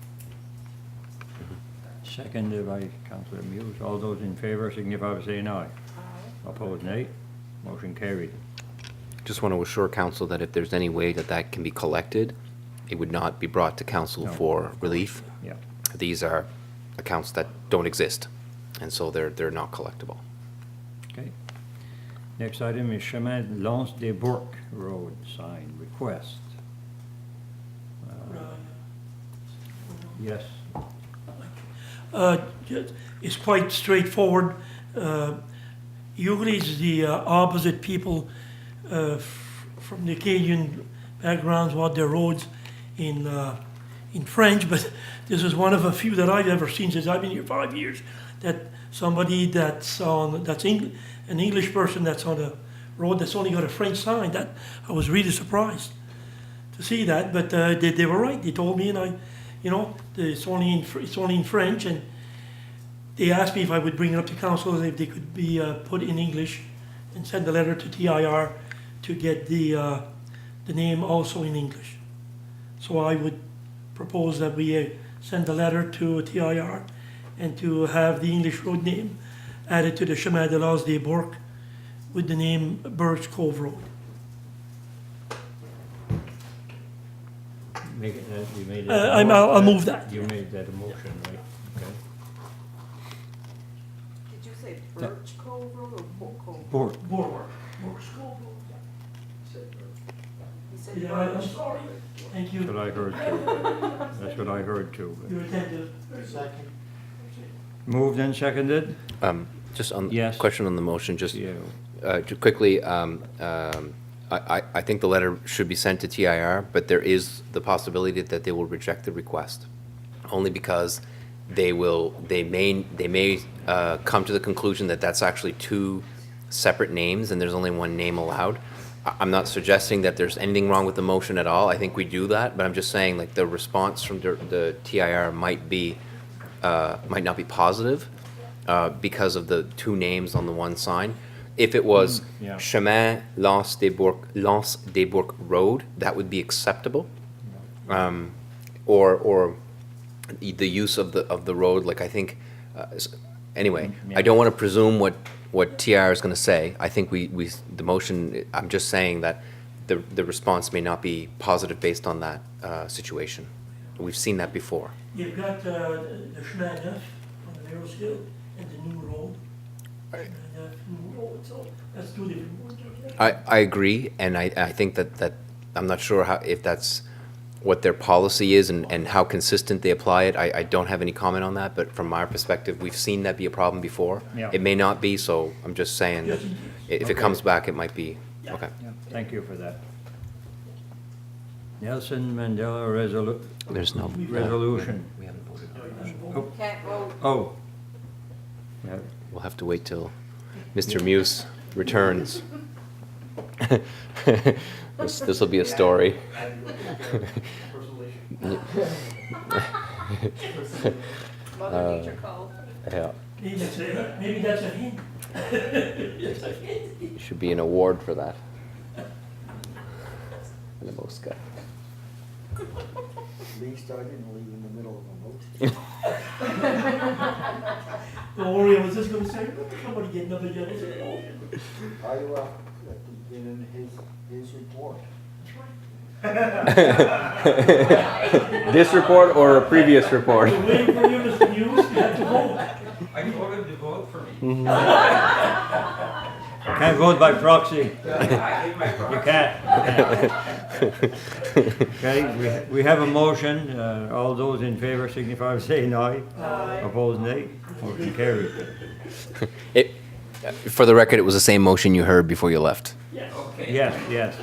Seconded by Councillor Muse. All those in favour signify by saying aye. Opposed, nay. Motion carried. Just want to assure council that if there's any way that that can be collected, it would not be brought to council No. for relief. Yeah. These are accounts that don't exist, and so they're not collectible. Okay. Next item is Chemin Lance des Bourque Road sign request. Yes. It's quite straightforward. Usually it's the opposite people from the Acadian backgrounds want their roads in French, but this is one of a few that I've ever seen since I've been here 5 years, that somebody an English person that's on a road that's only got a French sign. That I was really surprised to see that, but they were right. They told me, and it's only in French, and they asked me if I would bring it up to council, if they could be put in English, and send a letter to TIR to get the name also in English. So I would propose that we send a letter to TIR and to have the English road name added to the Chemin de Lance des Bourque with the name Birch Cove Road. Make it, you made it. a I'll motion. move that. You made that a motion, right? Okay. Did you say Birch Cove Road or Bourque Cove? Bourque. Birch Cove Road. You said Yeah, I'm Birch. sorry. Thank That's you. what I heard too. That's what I heard too. You're attentive. Second. Moved and seconded? Just on, Yes. question on the motion, just Yeah. just quickly, I think the letter should be sent to TIR, but there is the possibility that they will reject the request, only because they may come to the conclusion that that's actually two separate names and there's only one name allowed. I'm not suggesting that there's anything wrong with the motion at all. I think we do that, but I'm just saying, like, the response from the TIR might not be positive because of the two names on the one sign. If it was yeah. Chemin Lance des Bourque Road, that would be acceptable. Or the use of the road, like, I think, anyway, Yeah. I don't want to presume what TR is going to say. I think the motion, I'm just saying that the response may not be positive based on that situation. We've seen that before. You've got the Chemin Neuf on the Narrows Hill and the new road. Chemin Neuf, new road, so that's two different roads. I agree, and I think that I'm not sure if that's what their policy is and how consistent they apply it. I don't have any comment on that, but from our perspective, we've seen that be a problem before. Yeah. It may not be, so I'm just saying that if it Okay. comes back, it might be, okay. Yeah, thank you for that. Nelson Mandela There's no. resolution. We haven't voted on it. Can't vote. Oh. Yeah. We'll have to wait till Mr. Muse returns. This will be a story. Personal issue. Mother Nature called. Yeah, Maybe that's a hint. It's a hint. should be an award for that. The most guy. At least I didn't leave in the middle of a motion. Don't worry, I was just gonna say, somebody get another yellow motion. I, at the beginning of his report. This report or a previous report? We're waiting for you, Mr. Hughes, you have to vote. I voted to vote for me. Can't vote by proxy. I hate my You can't. Okay, we have a motion. All those in favor signify by saying aye. Opposed, nay. Motion carried. It, for the record, it was the same motion you heard before you left. Yes. Okay. Yes, yes.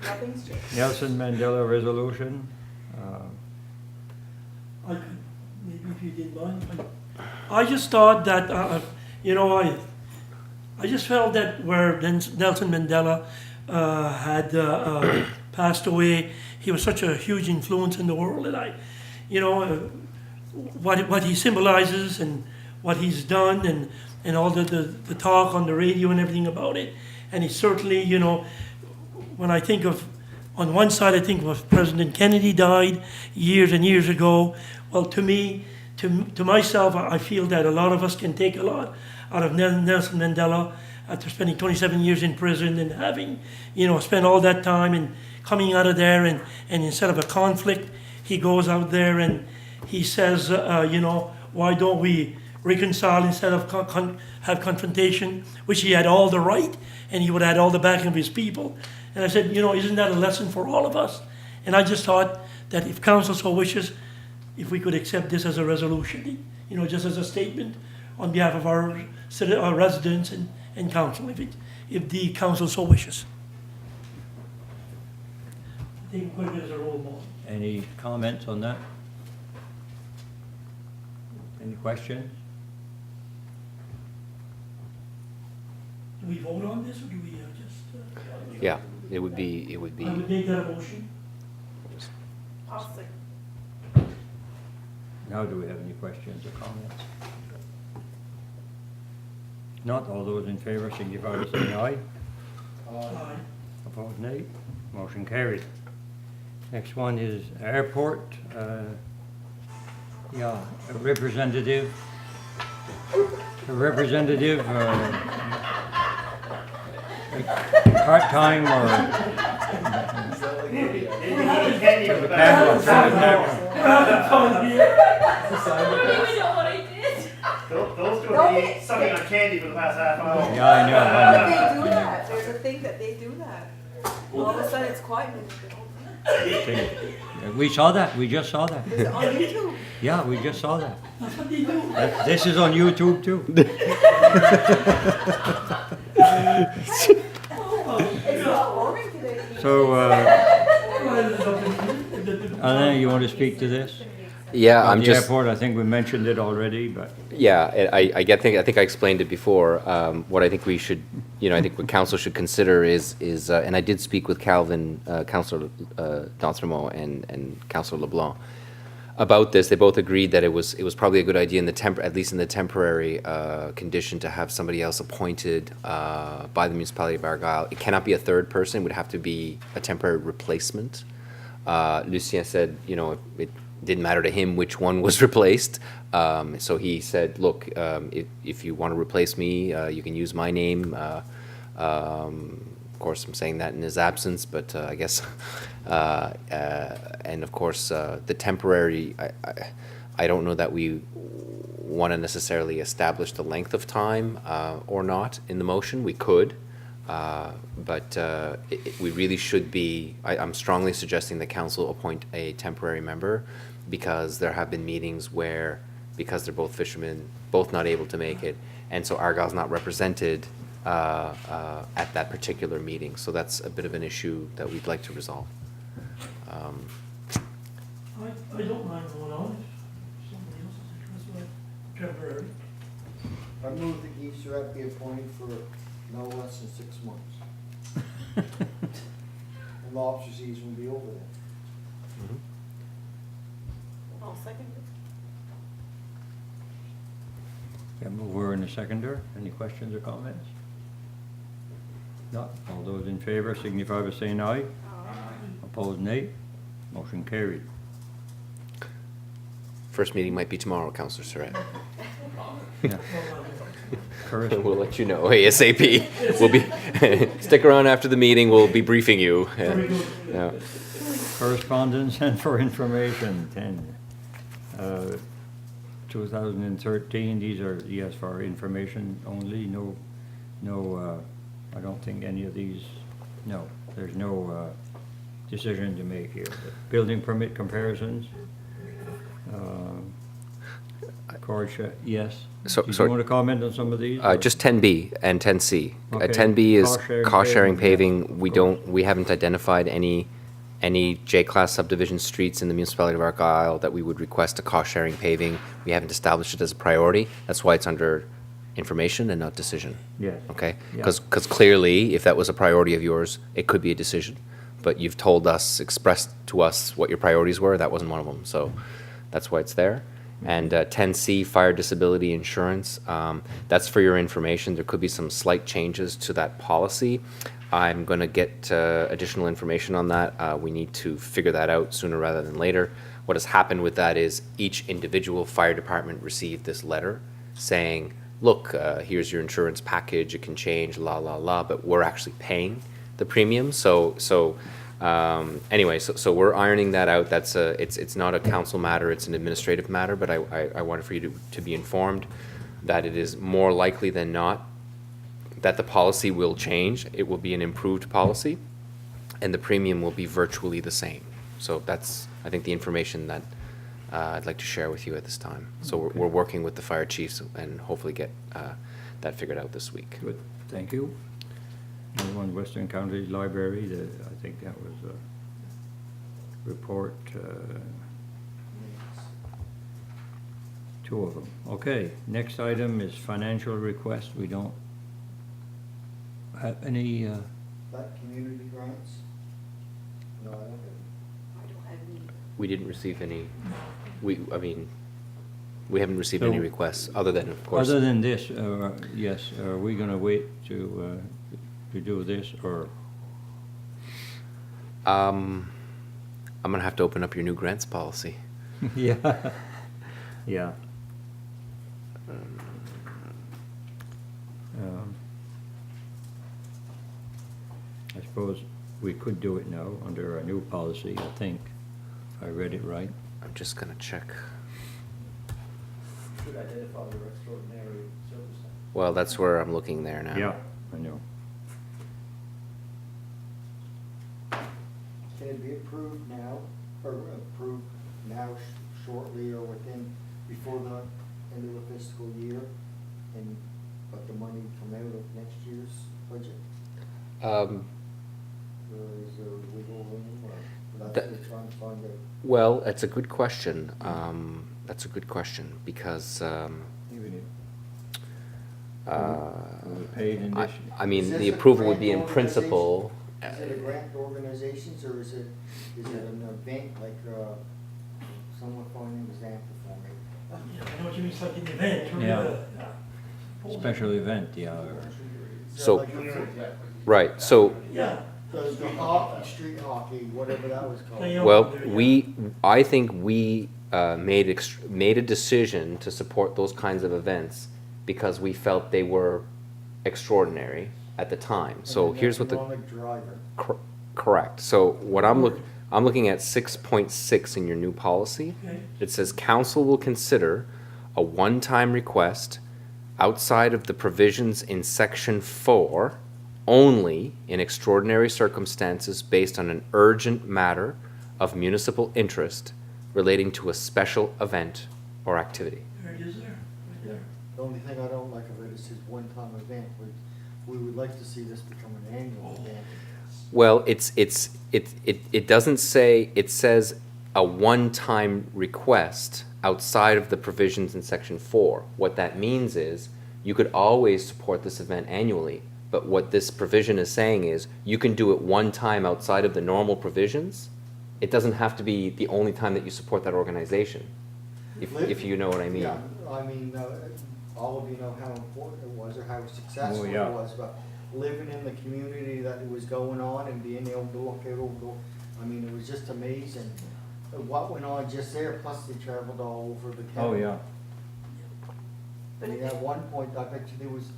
Nothing's changed. Nelson Mandela resolution. I could, maybe if you didn't mind. I just thought that, I just felt that where Nelson Mandela had passed away, he was such a huge influence in the world, and what he symbolizes and what he's done and all the talk on the radio and everything about it. And he certainly, when I think of, on one side I think of President Kennedy died years and years ago. Well, to me, to myself, I feel that a lot of us can take a lot out of Nelson Mandela after spending 27 years in prison and having, spent all that time and coming out of there and instead of a conflict, he goes out there and he says, why don't we reconcile instead of have confrontation, which he had all the right and he would have had all the backing of his people. And I said, isn't that a lesson for all of us? And I just thought that if council so wishes, if we could accept this as a resolution, just as a statement on behalf of our residents and council, if the council so wishes. I think we put it as a role model. Any comments on that? Any questions? Do we vote on this or do we just? Yeah, it would be. I would make that a motion. I'll second. Now, do we have any questions or comments? Not all those in favor signify by saying aye. Aye. Opposed, nay. Motion carried. Next one is airport. A representative. Part-time or? For the camera, for the camera. I don't even know what I did. Those two have been eating something on candy for the past half hour. Yeah, I know. But they do that, there's a thing that they do that. All of a sudden it's quiet and We saw that, we just saw that. it's on YouTube. Yeah, we just saw that. That's what they do. This is on YouTube too. It's not boring today. So, Alain, you want to speak to this? Yeah, I'm The just. airport, I think we mentioned it already, but. Yeah, I think I explained it before. What I think we should, I think what council should consider is, and I did speak with Calvin, Councillor D'Entremont and Councillor LeBlanc about this. They both agreed that it was probably a good idea at least in the temporary condition to have somebody else appointed by the municipality of Argyle. It cannot be a third person; it would have to be a temporary replacement. Lucien said, it didn't matter to him which one was replaced. So he said, look, if you want to replace me, you can use my name. Of course, I'm saying that in his absence, but I guess, and of course, the temporary, I don't know that we want to necessarily establish the length of time or not in the motion. We could. But we really should be, I'm strongly suggesting the council appoint a temporary member because there have been meetings where, because they're both fishermen, both not able to make it, and so Argyle's not represented at that particular meeting. So that's a bit of an issue that we'd like to resolve. I don't mind going on if somebody else is interested, temporary. I move that Geezer be appointed for no less than 6 months. And lobster season will be over then. I'll Yeah, mover and a seconder. Any questions or comments? Not. All those in favor signify by saying aye. Opposed, nay. Motion carried. First meeting might be tomorrow, Councillor Surratt. Yeah. We'll let you know ASAP. We'll be, stick around after the meeting, we'll be briefing you. Yeah. Correspondence and for information, 10. 2013, these are, yes, for information only, no, I don't think any of these, no, there's no decision to make here. Building permit comparisons, yes. So- Do you sorry. want to comment on some of these? or- Just 10B and 10C. Okay. 10B is Cost-sharing cost-sharing paving, paving. yeah, We haven't identified any J-class subdivision streets in the municipality of Argyle that we would request a cost-sharing paving. We haven't established it as a priority. That's why it's under information and not decision. Yes. Okay? Yeah. Because clearly, if that was a priority of yours, it could be a decision. But you've told us, expressed to us what your priorities were. That wasn't one of them. So that's why it's there. And 10C, fire disability insurance, that's for your information. There could be some slight changes to that policy. I'm going to get additional information on that. We need to figure that out sooner rather than later. What has happened with that is each individual fire department received this letter saying, look, here's your insurance package, it can change, la, la, la, but we're actually paying the premium. Anyway, so we're ironing that out. That's it's not a council matter, it's an administrative matter, but I wanted for you to be informed that it is more likely than not that the policy will change. It will be an improved policy, and the premium will be virtually the same. So that's, I think, the information that I'd like to share with you at this time. So we're working with the fire chiefs and hopefully get that figured out this week. Good, thank you. Another one, Western County Library, I think that was a report, 2 of them. Okay, next item is financial request. We don't have any, That community grants? No, I don't have. We didn't receive any, we haven't received any So- requests, other than, of course. other than this, yes, are we gonna wait to do this, or? I'm gonna have to open up your new grants policy. Yeah, yeah. I suppose we could do it now under our new policy, I think, if I read it right. I'm just gonna check. Should identify your extraordinary circumstance. Well, that's where I'm looking there now. Yeah, I know. Can it be approved now, or approved now shortly or before the end of the fiscal year? And, but the money come out of next year's budget? Or is there wiggle room, or that's what we're trying to find out? Well, that's a good question. That's a good question, because, Even if paid in this. I mean, Is the this a approval would be in grant principle. Is it a grant organizations, or is it an event, like, someone find an example for me? Yeah, I know what you mean, it's like an event, or Yeah. Special event, yeah, or, So, Like the- right, so, Yeah. The hockey, street hockey, whatever that was called. Yeah. well, I think we made a decision to support those kinds of events because we felt they were extraordinary at the time. So And here's what the. economic driver. Correct. So what I'm looking at 6.6 in your new policy. Okay. It says council will consider a one-time request outside of the provisions in section 4 only in extraordinary circumstances based on an urgent matter of municipal interest relating to a special event or activity. There it is there, right there. The only thing I don't like of it is his one-time event. We would like to see this become an annual event. Well, it doesn't say, it says a one-time request outside of the provisions in section 4. What that means is you could always support this event annually, but what this provision is saying is you can do it one time outside of the normal provisions. It doesn't have to be the only time that you support that organization. if you know what I mean. Yeah, I mean, all of you know how important it was or how successful yeah. it was, but living in the community that it was going on and being able to look out over, I mean, it was just amazing what went on just there, plus they traveled all over the county. Oh, yeah. I mean, at one point, I bet you there was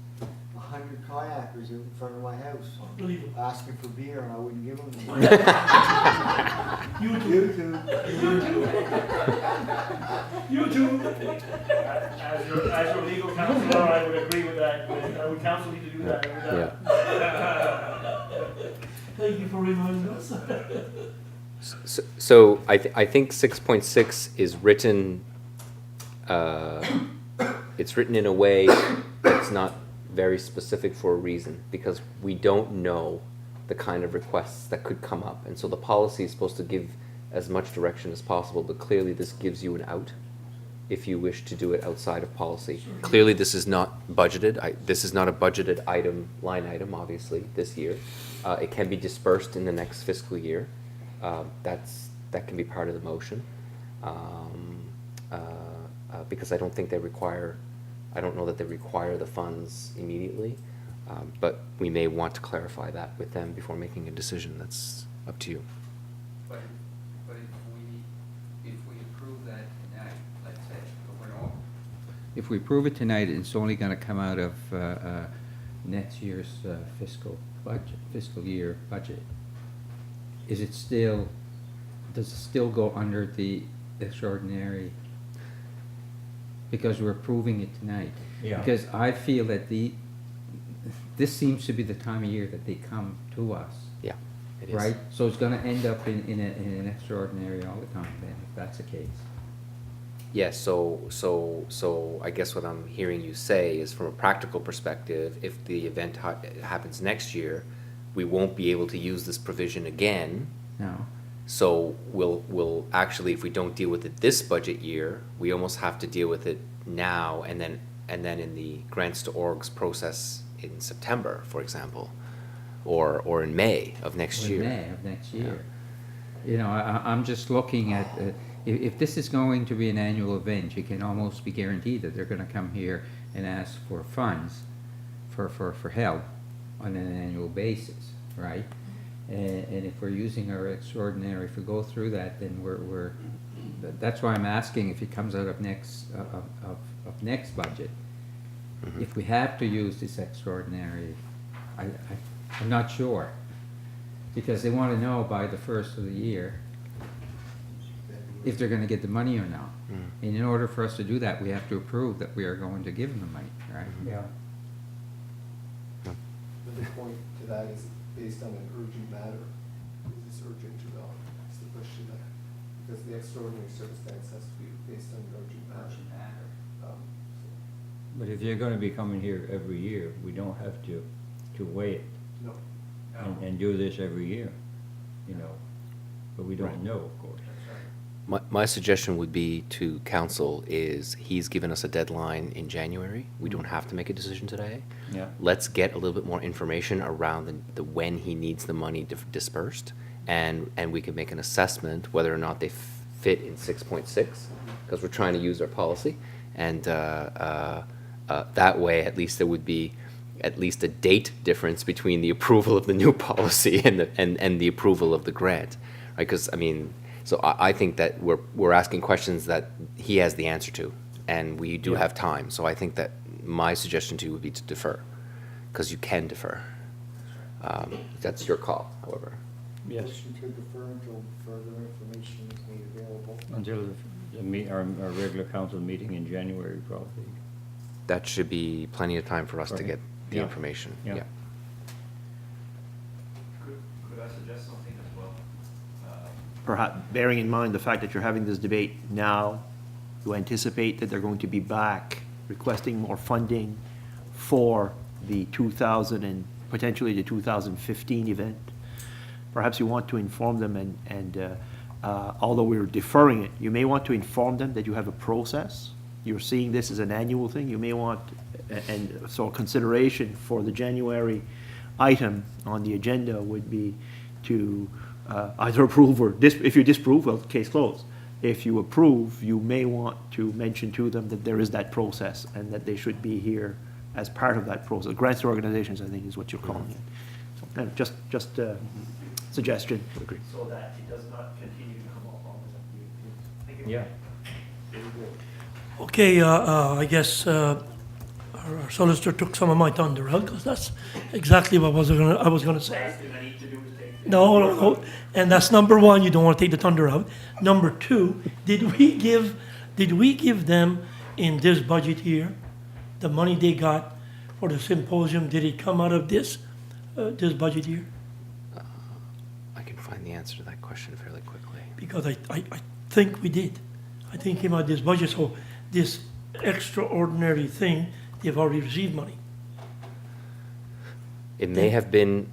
100 kayakers in front of my house Unbelievable. asking for beer and I wouldn't give them. You too. You too. You too. As your legal counselor, I would agree with that. I would counsel you to do that every time. Thank you for reminding us. So I think 6.6 is written, it's written in a way that's not very specific for a reason, because we don't know the kind of requests that could come up. And so the policy is supposed to give as much direction as possible, but clearly this gives you an out if you wish to do it outside of policy. Clearly this is not budgeted. This is not a budgeted item, line item, obviously, this year. It can be dispersed in the next fiscal year. That can be part of the motion. Because I don't think they require, I don't know that they require the funds immediately, but we may want to clarify that with them before making a decision. That's up to you. But if we approve that tonight, let's say, if we approve it tonight, it's only gonna come out of, next year's, fiscal year budget. Is it still, does it still go under the extraordinary? Because we're approving it tonight. Yeah. Because I feel that this seems to be the time of year that they come to us, Yeah, it is. right? So it's gonna end up in an extraordinary all the time then, if that's the case. Yes, so I guess what I'm hearing you say is, from a practical perspective, if the event happens next year, we won't be able to use this provision again. No, So we'll actually, if we don't deal with it this budget year, we almost have to deal with it now, and then in the grants to orgs process in September, for example, or in May of next or year. May of next year. You know, I'm just looking at, if this is going to be an annual event, you can almost be guaranteed that they're gonna come here and ask for funds for help on an annual basis, right? And if we're using our extraordinary, if we go through that, then that's why I'm asking if it comes out of next budget. Mhm. If we have to use this extraordinary, I'm not sure. Because they wanna know by the first of the year if they're gonna get the money or not. Mm. And in order for us to do that, we have to approve that we are going to give them the money, right? Yeah. But the point to that is based on an urgent matter. Is this urgent or not? It's the question that, because the extraordinary circumstance has to be based on an urgent matter. But if you're gonna be coming here every year, we don't have to wait No. and do this every year, you know. But we Right. don't know, of course. My suggestion would be to council is, he's given us a deadline in January. We don't have to make a decision today. Yeah. Let's get a little bit more information around the when he needs the money dispersed, and we can make an assessment whether or not they fit in 6.6, because we're trying to use our policy. And that way, at least there would be at least a date difference between the approval of the new policy and the approval of the grant, right? Because, I mean, so I think that we're asking questions that he has the answer to, and we do Yeah. have time. So I think that my suggestion to you would be to defer, because you can defer. That's your call, however. Yes. Motion to defer until further information is made available. Until our regular council meeting in January, probably. That should be plenty of time for us to Right. get the Yeah. information. Yeah. Could I suggest something as well? Perhaps bearing in mind the fact that you're having this debate now, you anticipate that they're going to be back requesting more funding for the 2000 and potentially the 2015 event. Perhaps you want to inform them, and although we're deferring it, you may want to inform them that you have a process. You're seeing this as an annual thing. You may want, and so consideration for the January item on the agenda would be to either approve or if you disapprove, well, case closed. if you approve, you may want to mention to them that there is that process and that they should be here as part of that process. Grants to organizations, I think, is what you're calling it. So, kind of just a suggestion. So that it does not continue to come up on the. Thank you. Yeah. Okay, I guess our solicitor took some of my thunder out, because that's exactly what I was gonna say. Last thing I need to do is take. No, and that's number one, you don't wanna take the thunder out. Number two, did we give them in this budget year, the money they got for the symposium, did it come out of this budget year? I can find the answer to that question fairly quickly. Because I think we did. I think it came out of this budget, so this extraordinary thing, they've already received money. It may have been,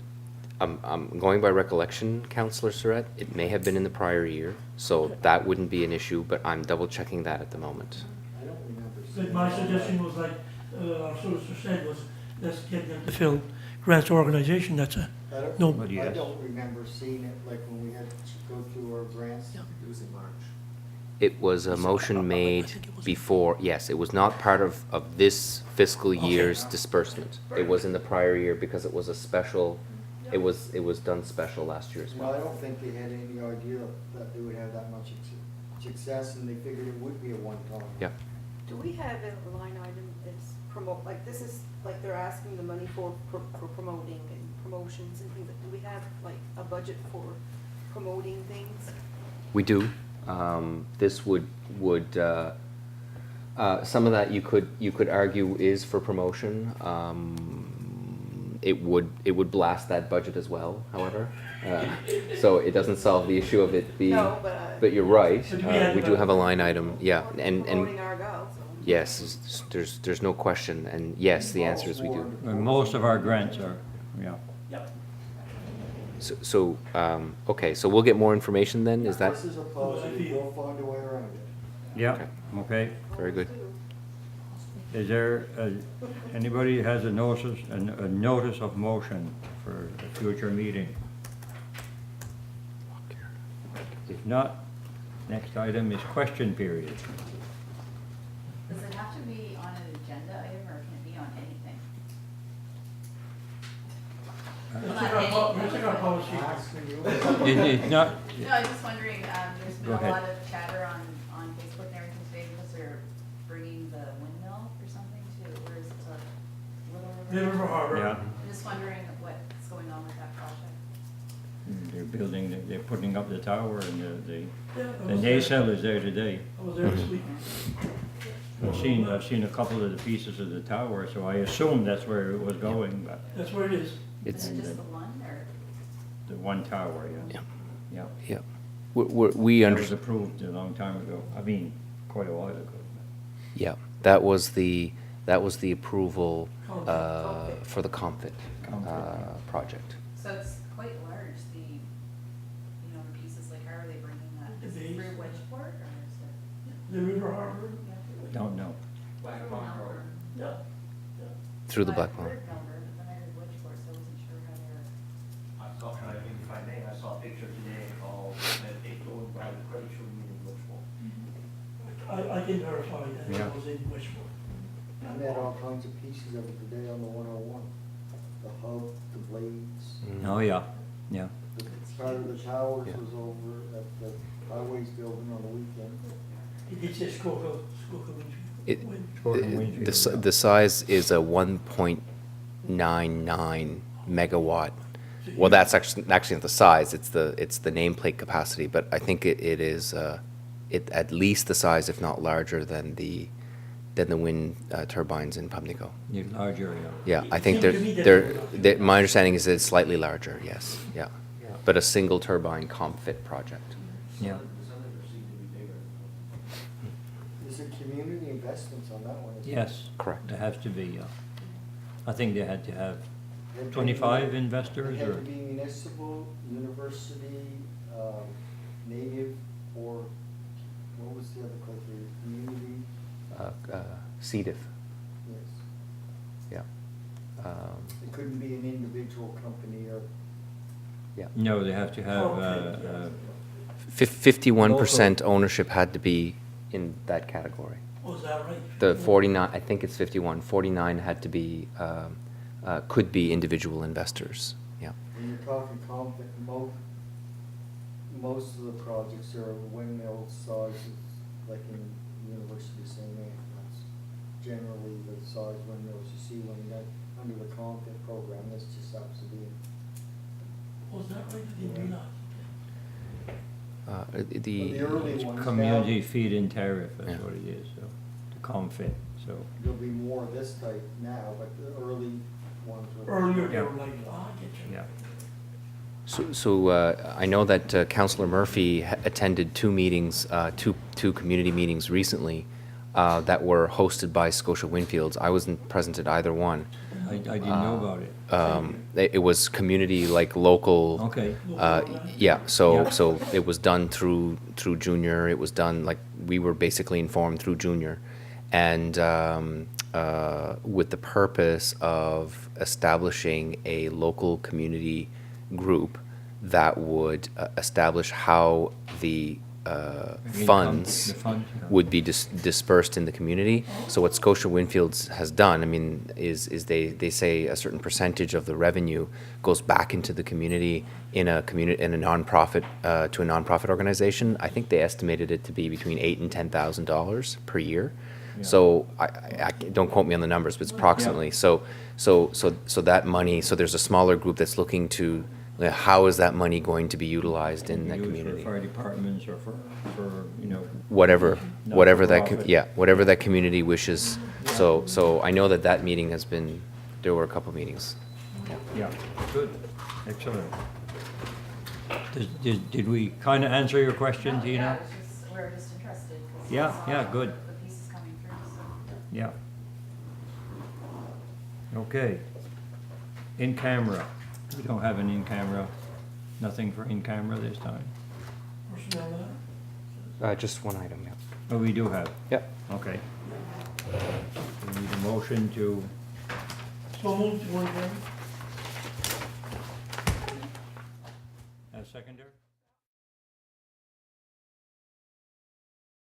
I'm going by recollection, Councillor Surratt, it may have been in the prior year, so that wouldn't be an issue, but I'm double checking that at the moment. I don't remember But seeing my that. suggestion was like, our solicitor said was, let's get them to fill grants to organization, that's a, I don't- no. But I yes. don't remember seeing it, like when we had to go through our grants. It was in March. It was a motion I made think it was- before, yes, it was not part of this fiscal year's disbursement. It was in the prior year because it was a special, it was done special last year as No, I well. don't think they had any idea that they would have that much success, and they figured it would be a one-time. Yeah. Do we have a line item that's promote, like, this is, like, they're asking the money for promoting and promotions and things, do we have, like, a budget for promoting things? We do. This would, some of that you could argue is for promotion. It would blast that budget as well, however. So it doesn't solve the issue of it being, No, but you're right. But we had We do have a line item, yeah, and, Promoting Argyle, so. yes, there's no question, and yes, the answer is we do. And most of our grants are, yeah. So, okay, so we'll get more information then, is that, This is a positive, we'll find a way around it. Yeah, okay. very good. Is there, anybody has a notice of motion for a future meeting? If not, next item is question period. Does it have to be on an agenda item, or can it be on anything? Let's take our policy. Asking you. It's not, No, I'm just wondering, there's been Go a ahead. lot of chatter on Facebook and everything today because they're bringing the windmill or something to, where is it, to Little River? River Harbor. yeah, I'm just wondering what's going on with that project. they're building, they're putting up the tower and the Yeah, I the was there. nacelle is there today. I was there this week. I've seen a couple of the pieces of the tower, so I assumed that's where it was going, but That's where it is. It's, Is it just the one, or? the one tower, yeah, yeah. yeah. We That under, was approved a long time ago, I mean, quite a while ago. yeah, that was the approval, Confit. for the Comfit, Comfit. project. So it's quite large, the pieces, like, how are they bringing that? The Is it base. through Wedgeport, or is it? The River Harbor. Don't know. Through Melbourne? Yeah. Through the Well, Black Pond. I heard Melbourne, but then I heard Wedgeport, so I wasn't sure how they were. If I may, I saw a picture today of it going by the credit union in Litchfield. I can verify that Yeah. it was in Westport. I met all kinds of pieces of it today on the 101. The hub, the blades, Oh, yeah, yeah. the part of the towers Yeah. was over at the highways building on the weekend. It did say Schuylkill It- Wind. The size is a 1.99 megawatt. Well, that's actually not the size, it's the nameplate capacity, but I think it is, at least the size, if not larger, than the wind turbines in Pamlico. You're larger, yeah. Yeah, I think Seems to me that- they're, my understanding is that it's slightly larger, yes, yeah. But a single turbine Comfit project. Yeah. There's a community investments on that one. isn't there? Yes. Correct. There has to be, yeah. I think they had to have It had to 25 be- investors, It had or, to be municipal, university, native, or what was the other criteria? Community, CDIF, yes. yeah. It couldn't be an individual company or, Yeah. no, they have to have Okay, 51% ownership had to be in that category. Oh, is that right? The 49, I think it's 51, 49 had to be, could be individual investors, yeah. When you're talking conflict, most of the projects are windmill sizes, like in University of St. Anne. That's generally the size windmills you see when you under the conflict program. This just happens to be. Oh, is that right? I didn't realize. The early ones Community now, feed-in tariff, Yeah. that's what it is, so, the confit, so. there'll be more of this type now, but the early ones were. Earlier, they Yeah. were like, oh, I get you. Yeah. So I know that Councillor Murphy attended two meetings, two community meetings recently that were hosted by Scotia Winfields. I wasn't present at either one. I didn't know about it. It was community, like local. Okay. Yeah, so Yeah. so it was done through Junior. It was done, like, we were basically informed through Junior, and with the purpose of establishing a local community group that would establish how the funds The funds, yeah. would be dispersed in the community. So what Scotia Winfields has done, I mean, is they say a certain percentage of the revenue goes back into the community in a nonprofit to a nonprofit organization. I think they estimated it to be between $8,000 and $10,000 per year. Yeah. So I don't quote me on the numbers, but it's approximately. Yeah. So that money. So there's a smaller group that's looking to how is that money going to be utilized in that Used community. For fire departments or for, you know. Whatever Not-for-profit. whatever that community wishes. So I know that meeting has been, there were a couple meetings. Yeah, good, excellent. Did we kind of answer your question, Tina? We're just interested. 'cause Yeah, it's, yeah, good. The pieces coming through, so. Yeah. Okay. In camera. We don't have an in camera. Nothing for in camera this time. Personnel matter? Just one item, yeah. Oh, we do have. Yep. Okay. We need a motion to, So moved, you want to